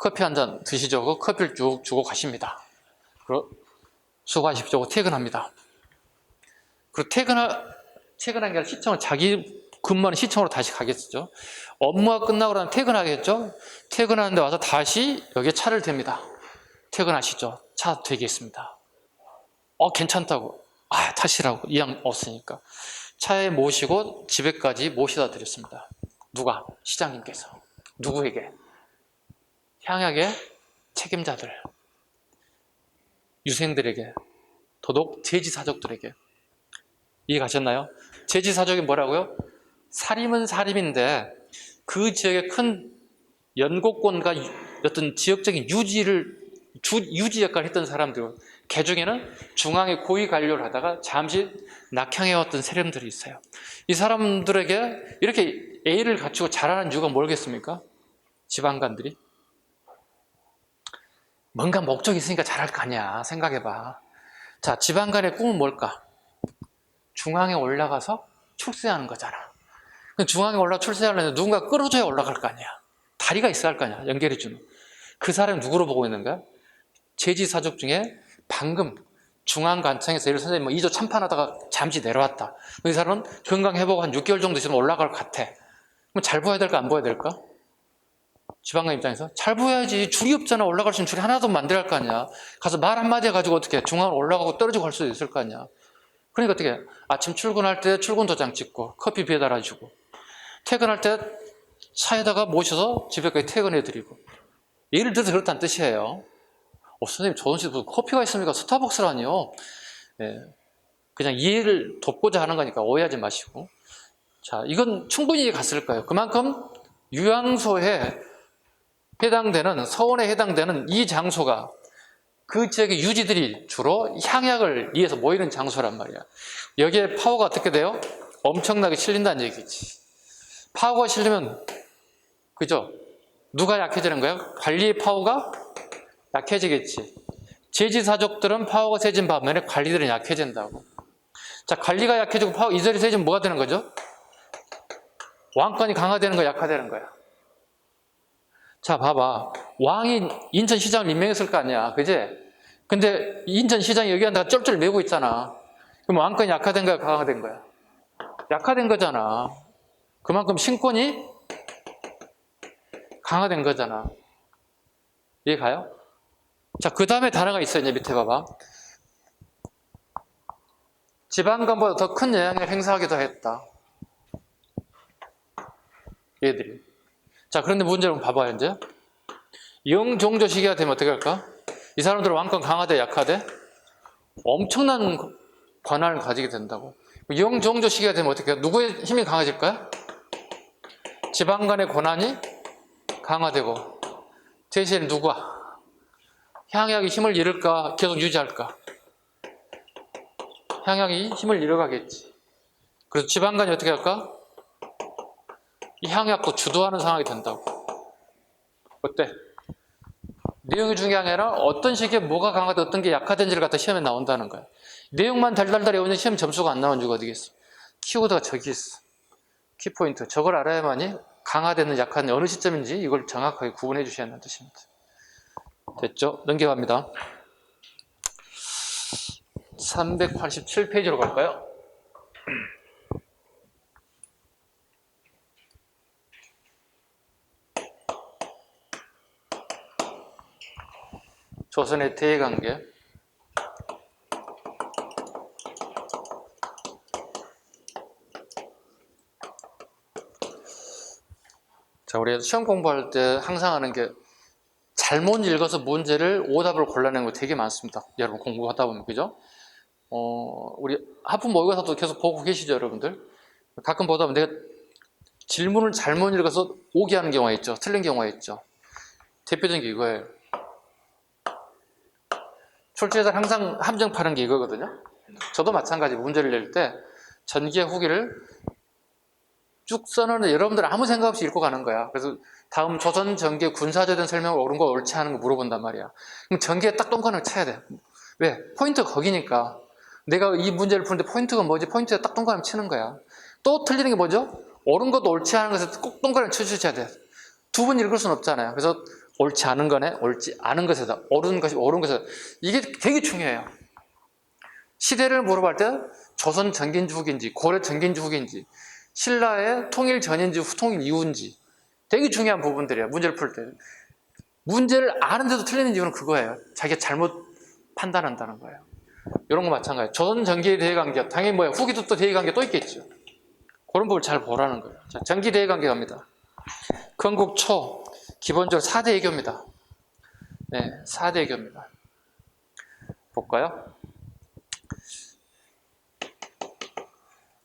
S1: 커피 한 잔 드시죠. 그 커피를 쭉 주고 가십니다. 그리고 수고하십시오. 퇴근합니다. 그리고 퇴근한 게 아니라 시청을 자기 근무하는 시청으로 다시 가겠죠. 업무가 끝나고 나면 퇴근하겠죠. 퇴근하는데 와서 다시 여기에 차를 댑니다. 퇴근하시죠. 차 대겠습니다. 괜찮다고. 타시라고. 이왕 없으니까. 차에 모시고 집에까지 모시다 드렸습니다. 누가? 시장님께서. 누구에게? 향약의 책임자들, 유생들에게, 더더욱 제지사족들에게. 이해가셨나요? 제지사족이 뭐라고요? 사림은 사림인데 그 지역의 큰 연고권과 어떤 지역적인 유지 역할을 했던 사람들, 개 중에는 중앙의 고위 관료를 하다가 잠시 낙향해왔던 세력들이 있어요. 이 사람들에게 이렇게 A를 갖추고 잘하는 이유가 뭐겠습니까? 지방관들이 뭔가 목적이 있으니까 잘할 거 아니야. 생각해봐. 자, 지방간의 꿈은 뭘까? 중앙에 올라가서 출세하는 거잖아. 중앙에 올라가 출세하려면 누군가 끌어줘야 올라갈 거 아니야. 다리가 있어야 할 거 아니야. 연결해주는. 그 사람이 누구로 보고 있는 거야? 제지사족 중에 방금 중앙관청에서 예를 선생님 2조 참판하다가 잠시 내려왔다. 이 사람은 건강회복 한 6개월 정도 있으면 올라갈 것 같아. 그럼 잘 보여야 될까? 안 보여야 될까? 지방관 입장에서 잘 보여야지. 줄이 없잖아. 올라갈 수 있는 줄이 하나도 만들어야 할 거 아니야. 가서 말 한마디 해가지고 어떻게 중앙으로 올라가고 떨어지고 할 수도 있을 거 아니야. 그러니까 어떻게 아침 출근할 때 출근 도장 찍고 커피 배달해주고 퇴근할 때 차에다가 모셔서 집에까지 퇴근해드리고. 예를 들어서 그렇다는 뜻이에요. 선생님 좋은 집에 무슨 커피가 있습니까? 스타벅스라니요. 네. 그냥 이해를 돕고자 하는 거니까 오해하지 마시고. 자, 이건 충분히 갔을 거예요. 그만큼 유양소에 해당되는, 서원에 해당되는 이 장소가 그 지역의 유지들이 주로 향약을 위해서 모이는 장소란 말이야. 여기에 파워가 어떻게 돼요? 엄청나게 실린다는 얘기지. 파워가 실리면, 그죠? 누가 약해지는 거예요? 관리의 파워가 약해지겠지. 제지사족들은 파워가 세진 반면에 관리들은 약해진다고. 자, 관리가 약해지고 파워 이절이 세지면 뭐가 되는 거죠? 왕권이 강화되는 거야, 약화되는 거야? 자, 봐봐. 왕이 인천시장을 임명했을 거 아니야. 그지? 근데 인천시장이 여기한다가 쩔쩔 매고 있잖아. 그럼 왕권이 약화된 거야, 강화된 거야? 약화된 거잖아. 그만큼 신권이 강화된 거잖아. 이해 가요? 자, 그 다음에 단어가 있어요. 이제 밑에 봐봐. 지방관보다 더 큰 영향력을 행사하기도 했다. 얘들이. 자, 그런데 문제를 봐봐요, 이제. 영종조 시기가 되면 어떻게 할까? 이 사람들은 왕권 강화돼, 약화돼? 엄청난 권한을 가지게 된다고. 영종조 시기가 되면 어떻게 해요? 누구의 힘이 강해질까요? 지방간의 권한이 강화되고, 대신 누가? 향약이 힘을 잃을까? 계속 유지할까? 향약이 힘을 잃어가겠지. 그래서 지방간이 어떻게 할까? 이 향약도 주도하는 상황이 된다고. 어때? 내용이 중요한 게 아니라 어떤 시기에 뭐가 강하든 어떤 게 약화된지를 갖다 시험에 나온다는 거야. 내용만 달달달 외우면 시험 점수가 안 나오는 줄 어디 있어. 키워드가 저기 있어. 키포인트. 저걸 알아야만이 강화되는 약화는 어느 시점인지 이걸 정확하게 구분해 주셔야 한다는 뜻입니다. 됐죠? 넘겨갑니다. 387페이지로 갈까요? 조선의 대관계. 자, 우리 시험 공부할 때 항상 하는 게 잘못 읽어서 문제를 오답을 골라내는 거 되게 많습니다. 여러분 공부하다 보면, 그죠? 우리 하품 모의고사도 계속 보고 계시죠, 여러분들? 가끔 보다 보면 내가 질문을 잘못 읽어서 오게 하는 경우가 있죠. 틀린 경우가 있죠. 대표적인 게 이거예요. 출제자 항상 함정파는 게 이거거든요. 저도 마찬가지 문제를 낼 때 전기의 후기를 쭉 써놓는데 여러분들 아무 생각 없이 읽고 가는 거야. 그래서 다음 조선 전기의 군사제에 대한 설명을 옳은 거 옳지 않은 거 물어본단 말이야. 그럼 전기에 딱 동그라미 쳐야 돼. 왜? 포인트가 거기니까. 내가 이 문제를 푸는데 포인트가 뭐지? 포인트에 딱 동그라미 치는 거야. 또 틀리는 게 뭐죠? 옳은 것도 옳지 않은 것에 꼭 동그라미 쳐주셔야 돼. 두 번 읽을 수는 없잖아요. 그래서 옳지 않은 거네, 옳지 않은 것이다. 옳은 것이 옳은 것이다. 이게 되게 중요해요. 시대를 물어볼 때 조선 전긴지 후기인지, 고려 전긴지 후기인지, 신라의 통일 전인지 통일 이후인지 되게 중요한 부분들이에요. 문제를 풀 때. 문제를 아는데도 틀리는 이유는 그거예요. 자기가 잘못 판단한다는 거예요. 이런 거 마찬가지예요. 조선 전기의 대외관계, 당연히 뭐야, 후기도 또 대외관계 또 있겠죠. 그런 부분을 잘 보라는 거예요. 자, 전기 대외관계 갑니다. 건국 초, 기본적으로 4대 외교입니다. 네, 4대 외교입니다. 볼까요?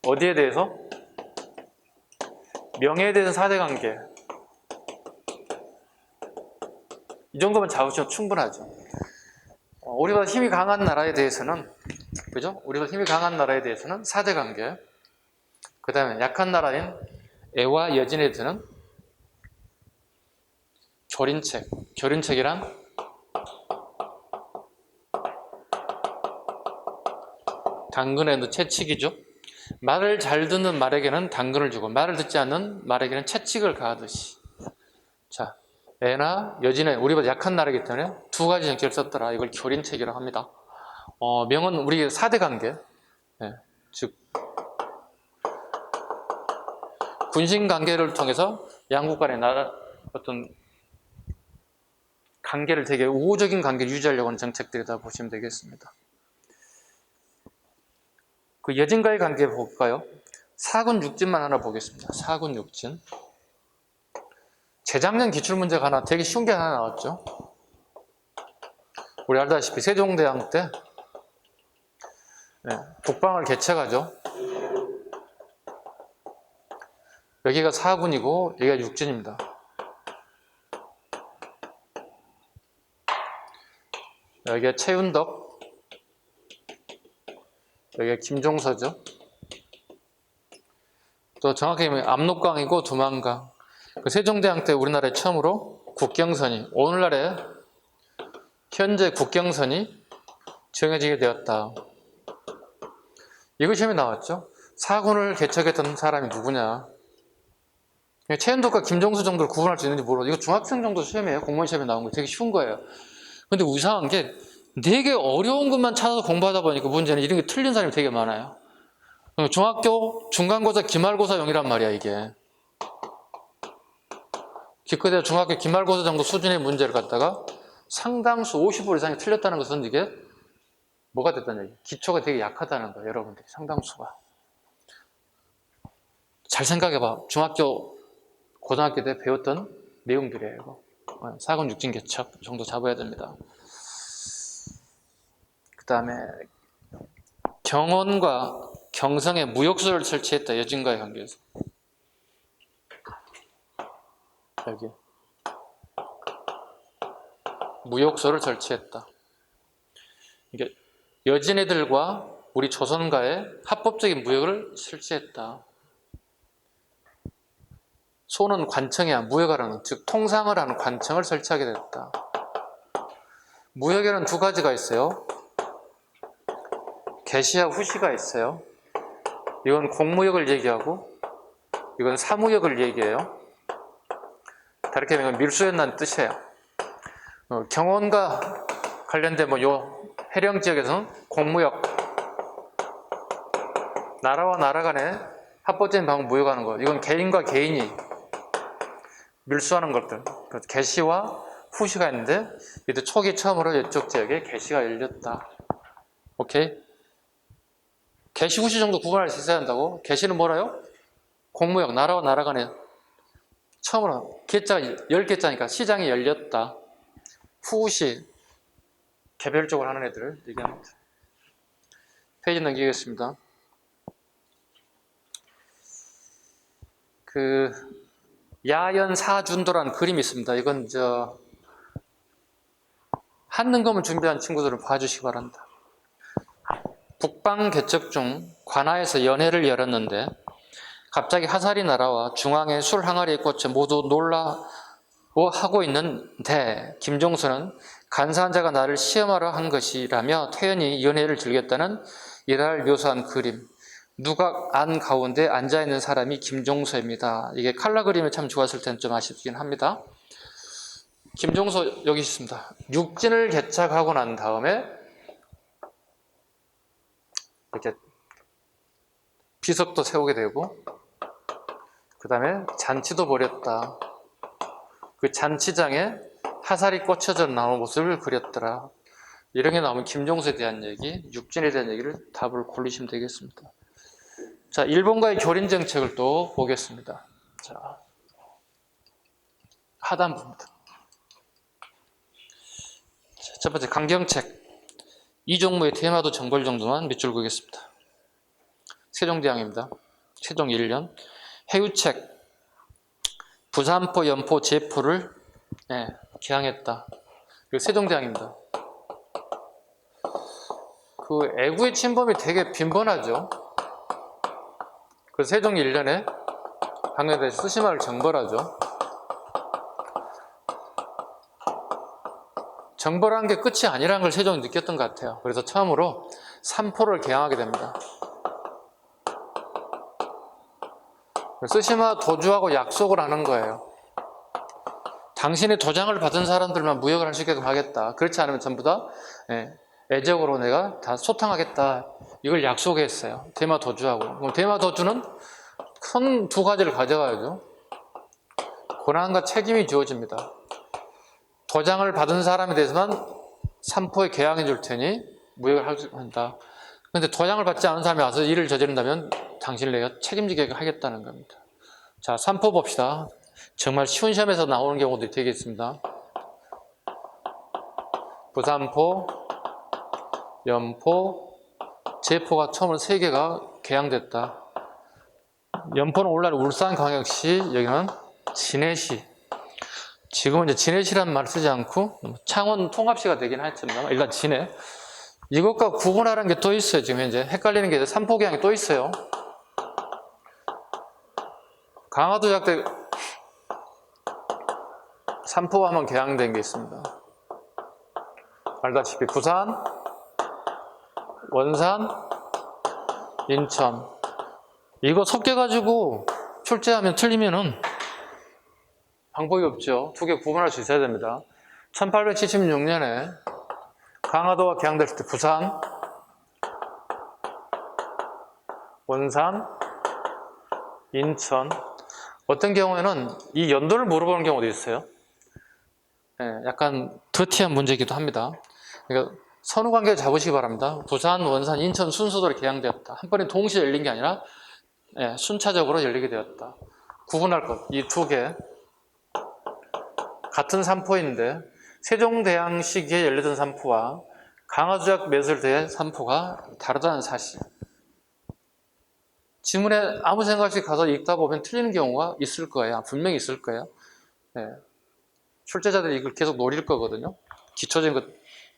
S1: 어디에 대해서? 명예에 대해서 4대 관계. 이 정도만 잡으시면 충분하죠. 우리보다 힘이 강한 나라에 대해서는, 그죠? 우리보다 힘이 강한 나라에 대해서는 4대 관계. 그 다음에 약한 나라인 애와 여진에 대해서는 교린책. 교린책이란 당근에 넣은 채찍이죠. 말을 잘 듣는 말에게는 당근을 주고 말을 듣지 않는 말에게는 채찍을 가하듯이. 자, 애나 여진은 우리보다 약한 나라이기 때문에 두 가지 정책을 썼더라. 이걸 교린책이라고 합니다. 명은 우리 4대 관계, 네, 즉 군신 관계를 통해서 양국 간의 어떤 관계를 되게 우호적인 관계를 유지하려고 하는 정책들이다 보시면 되겠습니다. 그 여진과의 관계 볼까요? 사군 육진만 하나 보겠습니다. 사군 육진. 재작년 기출문제가 하나 되게 쉬운 게 하나 나왔죠. 우리 알다시피 세종대왕 때 북방을 개척하죠. 여기가 사군이고 여기가 육진입니다. 여기가 최윤덕, 여기가 김종서죠. 또 정확히 보면 압록강이고 두만강. 그 세종대왕 때 우리나라에 처음으로 국경선이, 오늘날의 현재 국경선이 정해지게 되었다. 이거 시험에 나왔죠. 사군을 개척했던 사람이 누구냐. 최윤덕과 김종수 정도를 구분할 수 있는지 모르고, 이거 중학생 정도 시험이에요. 공무원 시험에 나온 거 되게 쉬운 거예요. 근데 이상한 게 되게 어려운 것만 찾아서 공부하다 보니까 문제는 이런 게 틀린 사람이 되게 많아요. 중학교 중간고사 기말고사용이란 말이야, 이게. 기껏해야 중학교 기말고사 정도 수준의 문제를 갖다가 상당수 50% 이상이 틀렸다는 것은 이게 뭐가 됐다는 얘기? 기초가 되게 약하다는 거예요, 여러분들이. 상당수가. 잘 생각해봐. 중학교, 고등학교 때 배웠던 내용들이에요, 이거. 사군 육진 개척 정도 잡아야 됩니다. 그 다음에 경원과 경성에 무역소를 설치했다. 여진과의 관계에서. 여기 무역소를 설치했다. 이게 여진애들과 우리 조선과의 합법적인 무역을 설치했다. 소는 관청이야. 무역하라는, 즉 통상을 하는 관청을 설치하게 됐다. 무역에는 두 가지가 있어요. 개시와 후시가 있어요. 이건 공무역을 얘기하고 이건 사무역을 얘기해요. 다르게 하면 밀수였다는 뜻이에요. 경원과 관련된 요 해령 지역에서는 공무역, 나라와 나라 간에 합법적인 방법 무역하는 것. 이건 개인과 개인이 밀수하는 것들. 개시와 후시가 있는데 이때 초기 처음으로 이쪽 지역에 개시가 열렸다. 오케이? 개시, 후시 정도 구분할 수 있어야 한다고? 개시는 뭐라요? 공무역, 나라와 나라 간에 처음으로 개자가 10개자니까 시장이 열렸다. 후시, 개별적으로 하는 애들을 얘기합니다. 페이지 넘기겠습니다. 야연사준도라는 그림이 있습니다. 이건 한능검을 준비한 친구들은 봐주시기 바랍니다. 북방 개척 중 관하에서 연회를 열었는데 갑자기 화살이 날아와 중앙에 술 항아리에 꽂혀 모두 놀라워하고 있는데 김종수는 간사한 자가 나를 시험하러 한 것이라며 태연히 연회를 즐겼다는 일화를 묘사한 그림. 누각 안 가운데 앉아있는 사람이 김종서입니다. 이게 칼라 그림을 참 좋았을 때는 좀 아쉽긴 합니다. 김종서 여기 있습니다. 육진을 개척하고 난 다음에 이렇게 비석도 세우게 되고 그 다음에 잔치도 벌였다. 그 잔치장에 화살이 꽂혀져 나오는 모습을 그렸더라. 이런 게 나오면 김종서에 대한 얘기, 육진에 대한 얘기를 답을 고르시면 되겠습니다. 자, 일본과의 교린 정책을 또 보겠습니다. 자, 하단부입니다. 첫 번째 강경책. 이종무의 대마도 정벌 정도만 몇 줄 그겠습니다. 세종대왕입니다. 세종 1년. 해유책. 부산포, 연포, 제포를 개항했다. 그리고 세종대왕입니다. 그 애구의 침범이 되게 빈번하죠. 그래서 세종 1년에 방면대에서 쓰시마를 정벌하죠. 정벌한 게 끝이 아니라는 걸 세종이 느꼈던 것 같아요. 그래서 처음으로 삼포를 개항하게 됩니다. 쓰시마 도주하고 약속을 하는 거예요. 당신의 도장을 받은 사람들만 무역을 할 수 있게끔 하겠다. 그렇지 않으면 전부 다 애적으로 내가 다 소탕하겠다. 이걸 약속했어요. 대마 도주하고. 그럼 대마 도주는 큰 두 가지를 가져가야죠. 고난과 책임이 주어집니다. 도장을 받은 사람에 대해서만 삼포에 개항해 줄 테니 무역을 한다. 그런데 도장을 받지 않은 사람이 와서 일을 저지른다면 당신을 내가 책임지게 하겠다는 겁니다. 자, 삼포 봅시다. 정말 쉬운 시험에서 나오는 경우도 되게 있습니다. 부산포, 연포, 제포가 처음으로 3개가 개항됐다. 연포는 오늘날 울산광역시, 여기는 진해시. 지금은 이제 진해시라는 말을 쓰지 않고 창원 통합시가 되긴 했지만 일단 진해. 이것과 구분하라는 게 또 있어요. 지금 현재 헷갈리는 게 삼포 개항이 또 있어요. 강화도약 때 삼포가 한번 개항된 게 있습니다. 알다시피 부산, 원산, 인천. 이거 섞여가지고 출제하면 틀리면은 방법이 없죠. 두 개 구분할 수 있어야 됩니다. 1876년에 강화도가 개항됐을 때 부산, 원산, 인천. 어떤 경우에는 이 연도를 물어보는 경우도 있어요. 약간 더티한 문제이기도 합니다. 그러니까 선후관계를 잡으시기 바랍니다. 부산, 원산, 인천 순서대로 개항되었다. 한 번에 동시에 열린 게 아니라 순차적으로 열리게 되었다. 구분할 것, 이 두 개. 같은 삼포인데 세종대왕 시기에 열리던 삼포와 강화도약 매설대의 삼포가 다르다는 사실. 지문에 아무 생각 없이 가서 읽다 보면 틀리는 경우가 있을 거예요. 분명히 있을 거예요. 출제자들이 이걸 계속 노릴 거거든요. 기초적인 것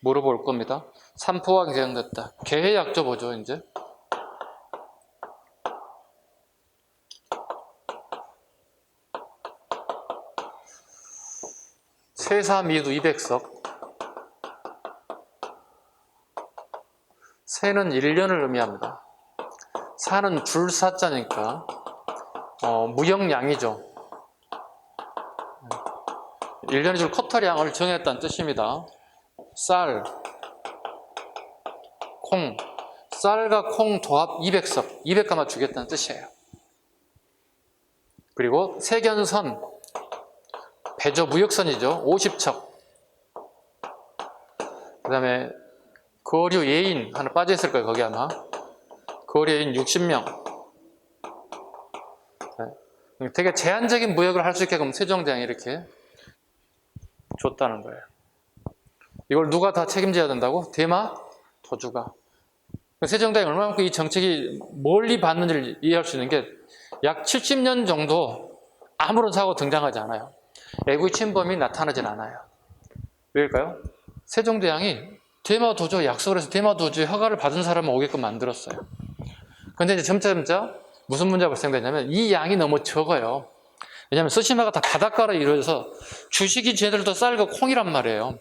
S1: 물어볼 겁니다. 삼포가 개항됐다. 개해약조 보죠, 이제. 세사미도 200석. 세는 1년을 의미합니다. 사는 줄사자니까 무역량이죠. 1년에 줄 커터량을 정했다는 뜻입니다. 쌀, 콩, 쌀과 콩 도합 200석, 200가마 주겠다는 뜻이에요. 그리고 세견선, 배조 무역선이죠. 50척. 그 다음에 거류 예인 하나 빠져있을 거예요. 거기 아마 거류 예인 60명. 되게 제한적인 무역을 할 수 있게끔 세종대왕이 이렇게 줬다는 거예요. 이걸 누가 다 책임져야 된다고? 대마 도주가. 세종대왕이 얼마만큼 이 정책이 멀리 받는지를 이해할 수 있는 게 약 70년 정도 아무런 사고가 등장하지 않아요. 애국의 침범이 나타나진 않아요. 왜일까요? 세종대왕이 대마도주 약속을 해서 대마도주의 허가를 받은 사람만 오게끔 만들었어요. 그런데 이제 점차 무슨 문제가 발생되냐면 이 양이 너무 적어요. 왜냐하면 쓰시마가 다 바닷가로 이루어져서 주식이 쟤들도 쌀과 콩이란 말이에요.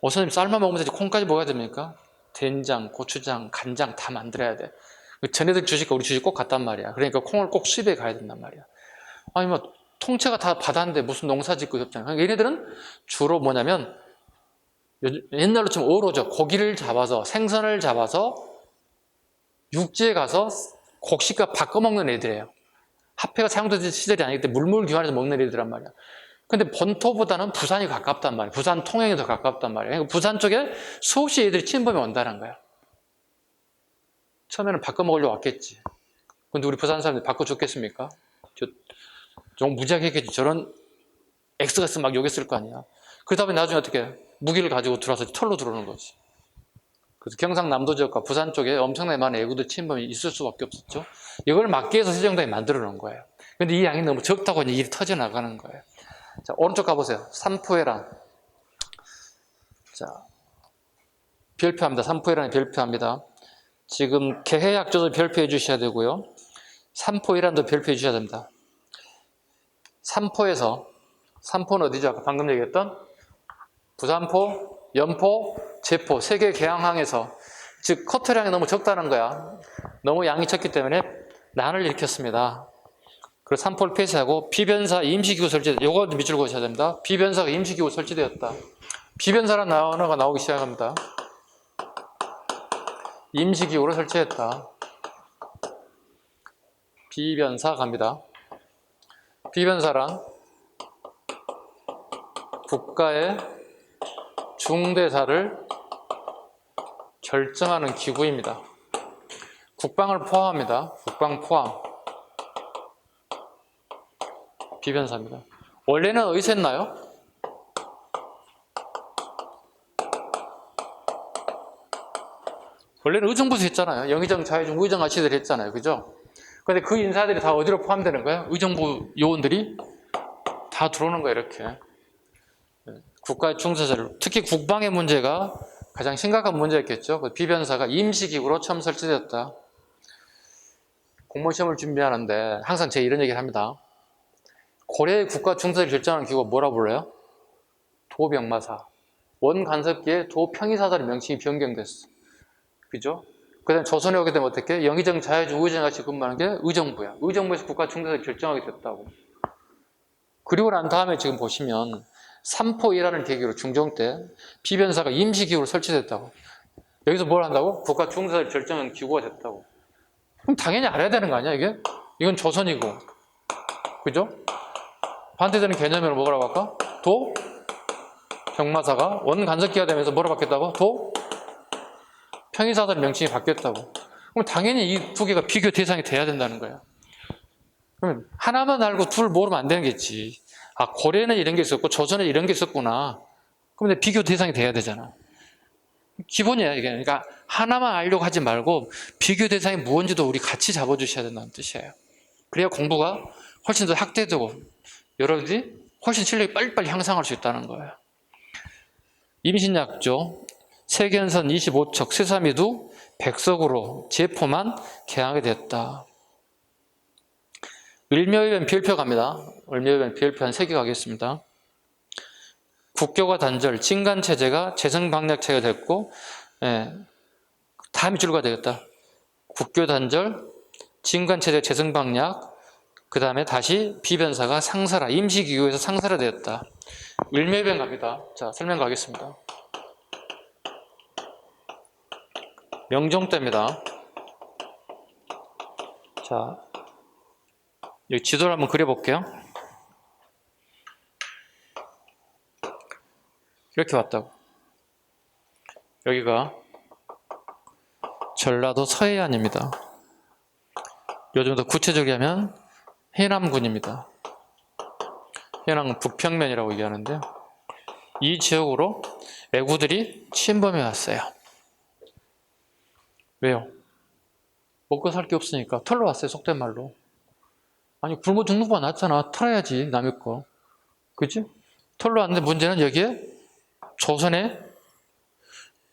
S1: 선생님 쌀만 먹으면 되지 콩까지 먹어야 됩니까? 된장, 고추장, 간장 다 만들어야 돼. 전에들 주식과 우리 주식 꼭 같단 말이야. 그러니까 콩을 꼭 수입해 가야 된단 말이야. 아니 통째가 다 바다인데 무슨 농사 짓고 있잖아요. 그러니까 얘네들은 주로 뭐냐면 옛날로 좀 어로죠. 고기를 잡아서 생선을 잡아서 육지에 가서 곡식과 바꿔 먹는 애들이에요. 화폐가 사용되던 시절이 아니기 때문에 물물교환해서 먹는 애들란 말이야. 근데 본토보다는 부산이 가깝단 말이에요. 부산 통영이 더 가깝단 말이에요. 그러니까 부산 쪽에 수없이 애들이 침범이 온다는 거야. 처음에는 바꿔 먹으려고 왔겠지. 근데 우리 부산 사람들이 바꿔 줬겠습니까? 좀 무지하게 했겠지. 저런 X가 있으면 막 욕했을 거 아니야. 그 다음에 나중에 어떻게 무기를 가지고 들어와서 털로 들어오는 거지. 그래서 경상남도 지역과 부산 쪽에 엄청나게 많은 애국들 침범이 있을 수밖에 없었죠. 이걸 막기 위해서 세종대왕이 만들어 놓은 거예요. 근데 이 양이 너무 적다고 이제 일이 터져나가는 거예요. 자, 오른쪽 가보세요. 삼포해란. 자, 별표합니다. 삼포해란이 별표합니다. 지금 개해약조도 별표해 주셔야 되고요. 삼포해란도 별표해 주셔야 됩니다. 삼포는 어디죠? 아까 방금 얘기했던 부산포, 연포, 제포 세 개 개항항에서 즉 커트량이 너무 적다는 거야. 너무 양이 적기 때문에 난을 일으켰습니다. 그래서 삼포를 폐쇄하고 비변사 임시기구 설치. 요거 밑줄 그으셔야 됩니다. 비변사가 임시기구 설치되었다. 비변사라는 단어가 나오기 시작합니다. 임시기구를 설치했다. 비변사 갑니다. 비변사란 국가의 중대사를 결정하는 기구입니다. 국방을 포함합니다. 국방 포함. 비변사입니다. 원래는 어디서 했나요? 원래는 의정부에서 했잖아요. 영의정, 자유정, 의정 아치들이 했잖아요. 그죠? 근데 그 인사들이 다 어디로 포함되는 거예요? 의정부 요원들이 다 들어오는 거예요. 이렇게. 국가의 중대사를, 특히 국방의 문제가 가장 심각한 문제였겠죠. 그 비변사가 임시기구로 처음 설치되었다. 공무원 시험을 준비하는데 항상 제가 이런 얘기를 합니다. 고려의 국가 중대사를 결정하는 기구가 뭐라고 불러요? 도병마사. 원간섭기에 도평의사다리 명칭이 변경됐어. 그죠? 그 다음에 조선에 오게 되면 어떻게? 영의정, 자유정, 의정 같이 근무하는 게 의정부야. 의정부에서 국가 중대사를 결정하게 됐다고. 그리고 난 다음에 지금 보시면 삼포이라는 계기로 중종 때 비변사가 임시기구로 설치됐다고. 여기서 뭘 한다고? 국가 중대사를 결정하는 기구가 됐다고. 그럼 당연히 알아야 되는 거 아니야 이게? 이건 조선이고. 그죠? 반대되는 개념으로 뭐라고 할까? 도? 병마사가 원간섭기가 되면서 뭐로 바뀌었다고? 도? 평의사다리 명칭이 바뀌었다고. 그럼 당연히 이 두 개가 비교 대상이 돼야 된다는 거야. 그러면 하나만 알고 둘 모르면 안 되는 게지. 아, 고려에는 이런 게 있었고 조선에 이런 게 있었구나. 그럼 비교 대상이 돼야 되잖아. 기본이야 이게. 그러니까 하나만 알려고 하지 말고 비교 대상이 무언지도 우리 같이 잡아주셔야 된다는 뜻이에요. 그래야 공부가 훨씬 더 확대되고 여러분들이 훨씬 실력이 빨리빨리 향상할 수 있다는 거예요. 임신약조 세견선 25척 세사미도 백석으로 제포만 개항하게 됐다. 을묘해변 별표 갑니다. 을묘해변 별표 한 3개 가겠습니다. 국교가 단절, 진간체제가 재성방략체가 됐고, 다 밑줄가 되겠다. 국교 단절, 진간체제 재성방략, 그 다음에 다시 비변사가 상사라, 임시기구에서 상사라 되었다. 을묘해변 갑니다. 자, 설명 가겠습니다. 명종 때입니다. 자, 여기 지도를 한번 그려볼게요. 이렇게 왔다고. 여기가 전라도 서해안입니다. 요즘 더 구체적으로 하면 해남군입니다. 해남은 북평면이라고 얘기하는데요. 이 지역으로 애구들이 침범해 왔어요. 왜요? 먹고 살 게 없으니까 털러 왔어요. 속된 말로. 아니 굶어 죽는 거가 낫잖아. 털어야지 남의 거. 그치? 털러 왔는데 문제는 여기에 조선에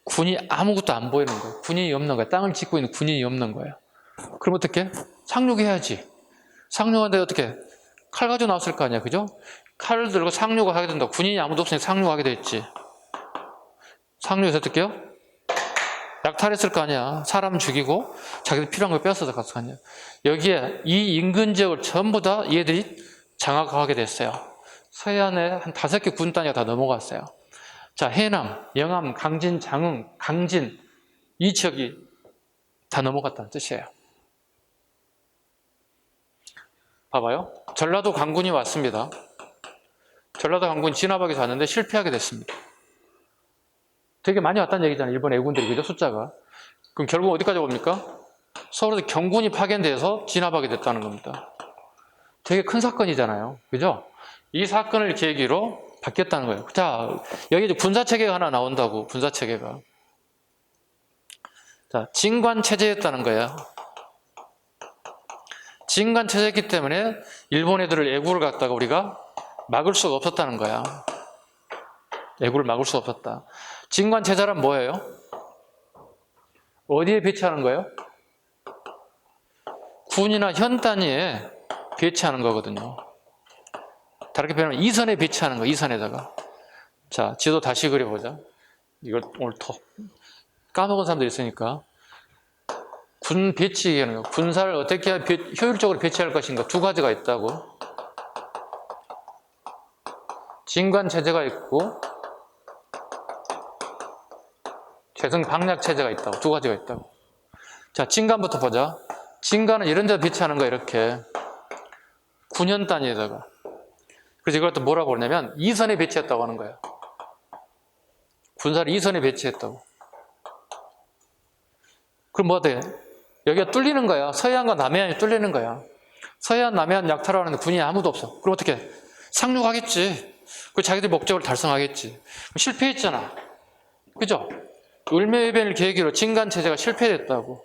S1: 군이 아무것도 안 보이는 거예요. 군인이 없는 거예요. 땅을 짓고 있는 군인이 없는 거예요. 그럼 어떻게? 상륙해야지. 상륙하는데 어떻게? 칼 가지고 나왔을 거 아니야. 그죠? 칼을 들고 상륙을 하게 된다. 군인이 아무도 없으니 상륙하게 됐지. 상륙해서 어떻게 해요? 약탈했을 거 아니야. 사람 죽이고 자기들 필요한 걸 뺏어서 갔을 거 아니야. 여기에 이 인근 지역을 전부 다 얘들이 장악하게 됐어요. 서해안에 한 5개 군 단위가 다 넘어갔어요. 자, 해남, 영암, 강진, 장흥, 강진 이 지역이 다 넘어갔다는 뜻이에요. 봐봐요. 전라도 강군이 왔습니다. 전라도 강군이 진압하기 위해서 왔는데 실패하게 됐습니다. 되게 많이 왔다는 얘기잖아요. 일본 애군들이, 그죠? 숫자가. 그럼 결국 어디까지 옵니까? 서울에서 경군이 파견돼서 진압하게 됐다는 겁니다. 되게 큰 사건이잖아요. 그죠? 이 사건을 계기로 바뀌었다는 거예요. 자, 여기 이제 군사체계가 하나 나온다고, 군사체계가. 자, 진관체제였다는 거예요. 진관체제였기 때문에 일본 애들을 애구를 갖다가 우리가 막을 수가 없었다는 거야. 애구를 막을 수 없었다. 진관체제란 뭐예요? 어디에 배치하는 거예요? 군이나 현 단위에 배치하는 거거든요. 다르게 표현하면 이선에 배치하는 거예요. 이선에다가. 자, 지도 다시 그려보자. 이걸 오늘 더 까먹은 사람도 있으니까. 군 배치 얘기하는 거예요. 군사를 어떻게 효율적으로 배치할 것인가 두 가지가 있다고. 진관체제가 있고 재승방략체제가 있다고. 두 가지가 있다고. 자, 진관부터 보자. 진관은 이런 데 배치하는 거야. 이렇게 군현 단위에다가. 그래서 이걸 또 뭐라고 그러냐면 이선에 배치했다고 하는 거야. 군사를 이선에 배치했다고. 그럼 뭐 돼? 여기가 뚫리는 거야. 서해안과 남해안이 뚫리는 거야. 서해안, 남해안 약탈하는데 군인이 아무도 없어. 그럼 어떻게? 상륙하겠지. 그 자기들 목적을 달성하겠지. 실패했잖아. 그죠? 을매해변을 계기로 진관체제가 실패됐다고.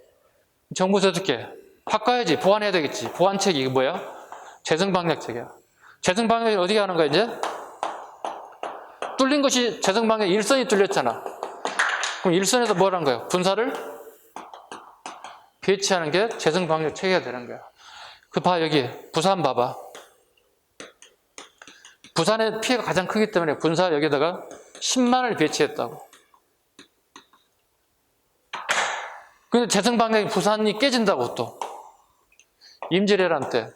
S1: 정부에서 어떻게? 바꿔야지. 보완해야 되겠지. 보완책이 이게 뭐야? 재승방략책이야. 재승방략이 어디게 하는 거야 이제? 뚫린 것이 재승방략 일선이 뚫렸잖아. 그럼 일선에서 뭘 한 거야? 군사를 배치하는 게 재승방략 체계가 되는 거야. 그 봐, 여기 부산 봐봐. 부산의 피해가 가장 크기 때문에 군사 여기다가 10만을 배치했다고. 근데 재승방략이 부산이 깨진다고 또. 임진왜란 때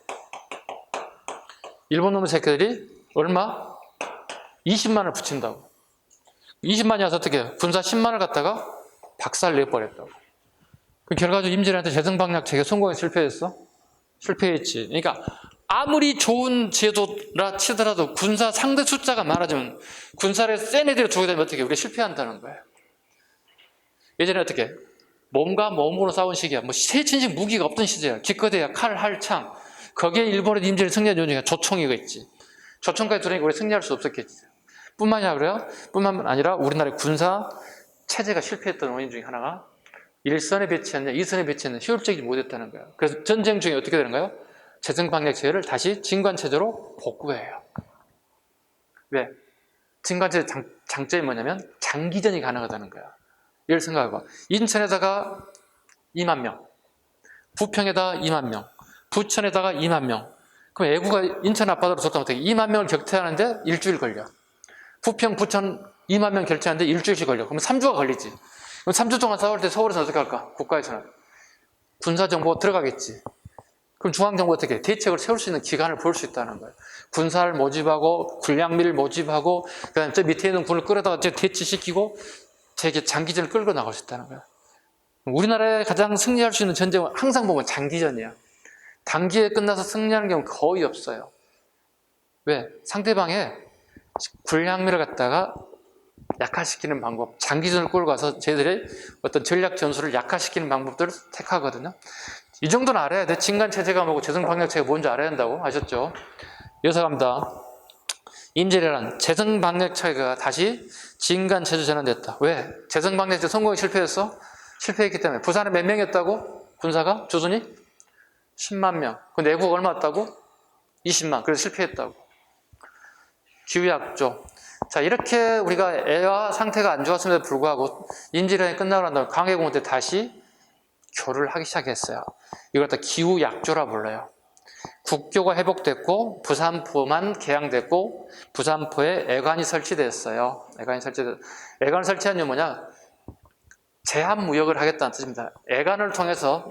S1: 일본 놈의 새끼들이 얼마? 20만을 붙인다고. 20만이 와서 어떻게 군사 10만을 갖다가 박살 내버렸다고. 그 결과적으로 임진왜란 때 재승방략 체계 성공에 실패했어? 실패했지. 그러니까 아무리 좋은 제도라 치더라도 군사 상대 숫자가 많아지면 군사를 센 애들이 들어오게 되면 어떻게 우리가 실패한다는 거예요. 예전에 어떻게 몸과 몸으로 싸운 시기야. 뭐 세친식 무기가 없던 시대야. 기껏해야 칼, 활, 창. 거기에 일본의 임진을 승리한 요인이 조총이가 있지. 조총까지 들어오니까 우리 승리할 수 없었겠지. 뿐만이 아니라 우리나라의 군사 체제가 실패했던 원인 중에 하나가 일선에 배치했냐, 이선에 배치했냐 효율적이지 못했다는 거야. 그래서 전쟁 중에 어떻게 되는가요? 재승방략 체제를 다시 진관체제로 복구해요. 왜? 진관체제 장점이 뭐냐면 장기전이 가능하다는 거야. 이걸 생각해봐. 인천에다가 2만 명, 부평에다가 2만 명, 부천에다가 2만 명. 그럼 애구가 인천 앞바다로 줬다면 어떻게 2만 명을 격퇴하는데 일주일 걸려. 부평, 부천 2만 명 결제하는데 일주일씩 걸려. 그럼 3주가 걸리지. 그럼 3주 동안 싸울 때 서울에서 어떻게 할까? 국가에서는 군사정보가 들어가겠지. 그럼 중앙정부가 어떻게 대책을 세울 수 있는 기간을 볼 수 있다는 거예요. 군사를 모집하고 군량미를 모집하고 그다음에 저 밑에 있는 군을 끌어다가 대치시키고 되게 장기전을 끌고 나갈 수 있다는 거예요. 우리나라에 가장 승리할 수 있는 전쟁은 항상 보면 장기전이야. 단기에 끝나서 승리하는 경우는 거의 없어요. 왜? 상대방의 군량미를 갖다가 약화시키는 방법, 장기전을 끌고 가서 쟤들의 어떤 전략 전술을 약화시키는 방법들을 택하거든요. 이 정도는 알아야 돼. 진관체제가 뭐고 재승방략체제가 뭔지 알아야 한다고 아셨죠? 이어서 갑니다. 임진왜란 재승방략체제가 다시 진관체제 전환됐다. 왜? 재승방략체제 성공에 실패했어? 실패했기 때문에. 부산에 몇 명이었다고? 군사가? 조선이? 10만 명. 근데 애국가 얼마 왔다고? 20만. 그래서 실패했다고. 기후약조. 자, 이렇게 우리가 애와 상태가 안 좋았음에도 불구하고 임진왜란이 끝나고 난 다음에 광해군 때 다시 교류를 하기 시작했어요. 이걸 갖다 기후약조라 불러요. 국교가 회복됐고 부산포만 개항됐고 부산포에 애관이 설치됐어요. 애관을 설치한 이유는 뭐냐? 제한무역을 하겠다는 뜻입니다. 애관을 통해서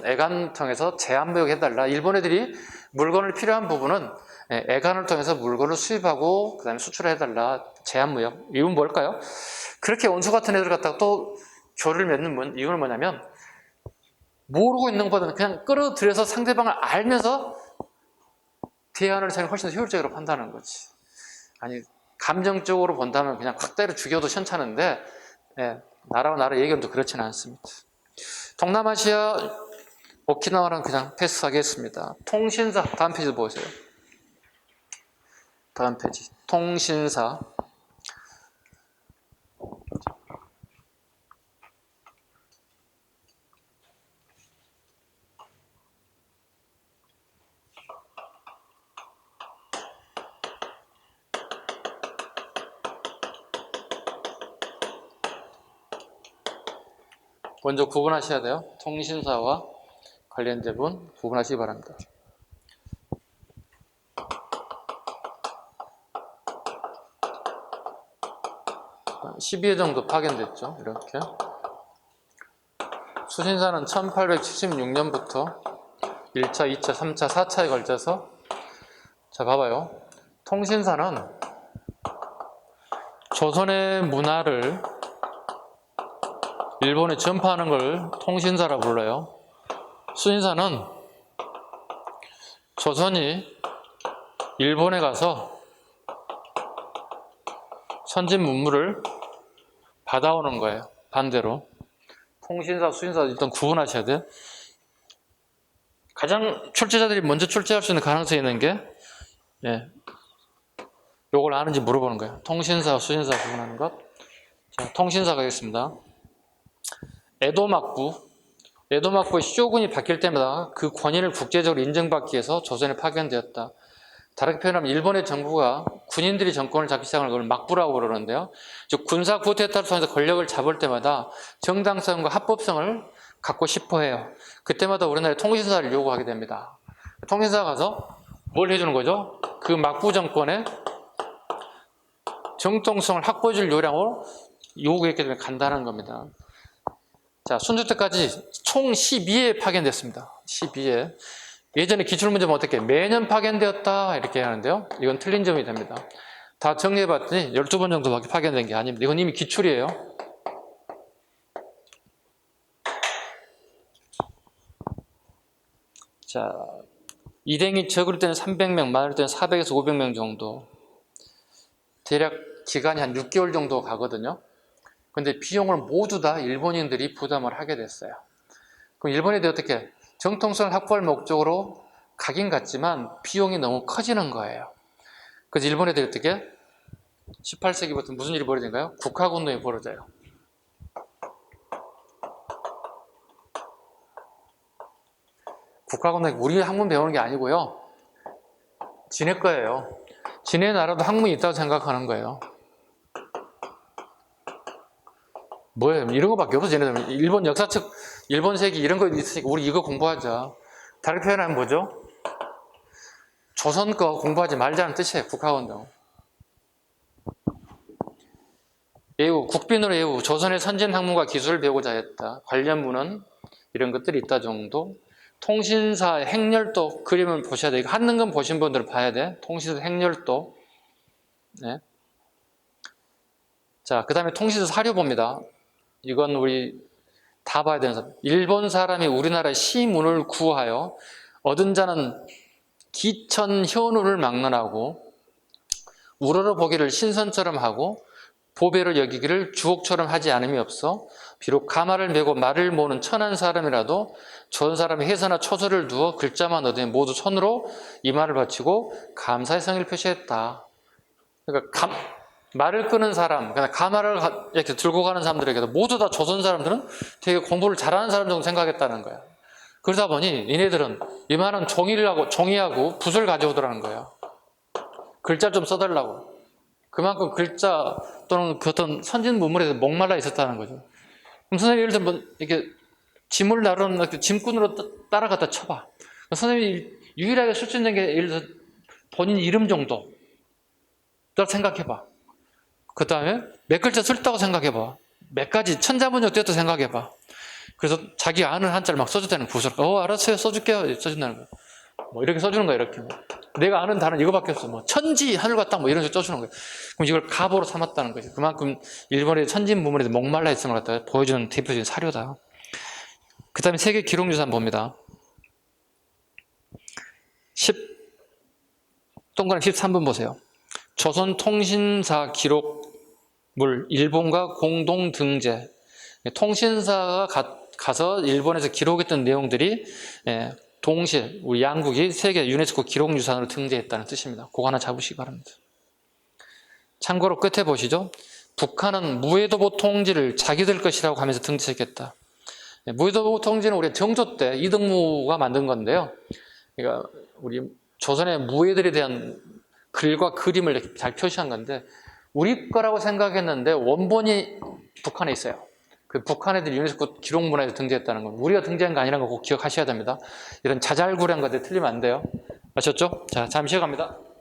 S1: 제한무역 해달라. 일본 애들이 물건을 필요한 부분은 애관을 통해서 물건을 수입하고 그 다음에 수출해달라. 제한무역. 이건 뭘까요? 그렇게 원수 같은 애들 갖다가 또 교류를 맺는 이유는 뭐냐면 모르고 있는 것보다는 그냥 끌어들여서 상대방을 알면서 대안을 저는 훨씬 더 효율적으로 판다는 거지. 아니 감정적으로 본다면 그냥 확 때려 죽여도 괜찮은데 나라와 나라 얘기하면 그렇지는 않습니다. 동남아시아 오키나와는 그냥 패스하겠습니다. 통신사 다음 페이지 보세요. 다음 페이지 통신사. 먼저 구분하셔야 돼요. 통신사와 관련된 부분 구분하시기 바랍니다. 한 12회 정도 파견됐죠. 이렇게. 수신사는 1876년부터 1차, 2차, 3차, 4차에 걸쳐서 자 봐봐요. 통신사는 조선의 문화를 일본에 전파하는 걸 통신사라 불러요. 수신사는 조선이 일본에 가서 선진 문물을 받아오는 거예요. 반대로. 통신사, 수신사 일단 구분하셔야 돼요. 가장 출제자들이 먼저 출제할 수 있는 가능성이 있는 게 요걸 아는지 물어보는 거예요. 통신사, 수신사 구분하는 것. 자, 통신사 가겠습니다. 에도막부의 쇼군이 바뀔 때마다 그 권위를 국제적으로 인정받기 위해서 조선에 파견되었다. 다르게 표현하면 일본의 정부가 군인들이 정권을 잡기 시작하는 걸 막부라고 그러는데요. 즉 군사 쿠데타를 통해서 권력을 잡을 때마다 정당성과 합법성을 갖고 싶어 해요. 그때마다 우리나라에 통신사를 요구하게 됩니다. 통신사 가서 뭘 해주는 거죠? 그 막부 정권의 정통성을 확보해 줄 요량으로 요구했기 때문에 간다는 겁니다. 자, 순조 때까지 총 12회 파견됐습니다. 12회. 예전에 기출문제면 어떻게 매년 파견되었다 이렇게 하는데요. 이건 틀린 점이 됩니다. 다 정리해봤더니 12번 정도밖에 파견된 게 아닙니다. 이건 이미 기출이에요. 자, 일행이 적을 때는 300명, 많을 때는 400에서 500명 정도. 대략 기간이 한 6개월 정도 가거든요. 근데 비용을 모두 다 일본인들이 부담을 하게 됐어요. 그럼 일본인들이 어떻게 정통성을 확보할 목적으로 가긴 갔지만 비용이 너무 커지는 거예요. 그래서 일본 애들이 어떻게 18세기부터 무슨 일이 벌어진가요? 국학운동이 벌어져요. 국학운동이 우리 학문 배우는 게 아니고요. 지네 거예요. 지네 나라도 학문이 있다고 생각하는 거예요. 뭐예요? 이런 거밖에 없어. 쟤네들은 일본 역사책, 일본 세기 이런 거 있으니까 우리 이거 공부하자. 다르게 표현하면 뭐죠? 조선 거 공부하지 말자는 뜻이에요. 국학운동. 예우, 국빈으로 예우, 조선의 선진 학문과 기술을 배우고자 했다. 관련부는 이런 것들이 있다 정도. 통신사 행렬도 그림을 보셔야 돼. 이거 한능금 보신 분들은 봐야 돼. 통신사 행렬도. 네. 자, 그 다음에 통신사 사료 봅니다. 이건 우리 다 봐야 되는 사람. 일본 사람이 우리나라의 시문을 구하여 얻은 자는 기천 현우를 막론하고 우러러 보기를 신선처럼 하고 보배를 여기기를 주옥처럼 하지 않음이 없어 비록 가마를 메고 말을 모는 천한 사람이라도 전 사람의 해서나 초서를 두어 글자만 얻으면 모두 손으로 이 말을 바치고 감사의 성의를 표시했다. 그러니까 말을 끄는 사람, 그냥 가마를 이렇게 들고 가는 사람들에게도 모두 다 조선 사람들은 되게 공부를 잘하는 사람 정도 생각했다는 거야. 그러다 보니 얘네들은 이만한 종이하고 붓을 가져오더라는 거예요. 글자 좀 써달라고. 그만큼 글자 또는 그 어떤 선진 문물에서 목말라 있었다는 거죠. 그럼 선생님 예를 들면 이렇게 짐을 나르는 짐꾼으로 따라갔다 쳐봐. 선생님이 유일하게 수준된 게 예를 들어서 본인 이름 정도. 딱 생각해봐. 그 다음에 몇 글자 쓸다고 생각해봐. 몇 가지 천자문역 됐다고 생각해봐. 그래서 자기 아는 한자를 막 써줬다는 붓을. 알았어요. 써줄게요. 써준다는 거야. 뭐 이렇게 써주는 거야. 이렇게 내가 아는 단어는 이거밖에 없어. 뭐 천지, 하늘과 땅 뭐 이런 식으로 써주는 거예요. 그럼 이걸 가보로 삼았다는 거죠. 그만큼 일본의 천진무문에서 목말라 있음을 갖다가 보여주는 대표적인 사료다. 그 다음에 세계 기록유산 봅니다. 동그라미 13번 보세요. 조선통신사 기록물 일본과 공동 등재. 통신사가 가서 일본에서 기록했던 내용들이 동시에 우리 양국이 세계 유네스코 기록유산으로 등재했다는 뜻입니다. 그거 하나 잡으시기 바랍니다. 참고로 끝에 보시죠. 북한은 무해도보 통지를 자기들 것이라고 하면서 등재했겠다. 무해도보 통지는 우리 정조 때 이등무가 만든 건데요. 그러니까 우리 조선의 무예들에 대한 글과 그림을 잘 표시한 건데 우리 거라고 생각했는데 원본이 북한에 있어요. 그 북한 애들이 유네스코 기록문화에서 등재했다는 건 우리가 등재한 거 아니라는 거 꼭 기억하셔야 됩니다. 이런 자잘구레한 것들 틀리면 안 돼요. 아셨죠? 자, 잠시 갑니다.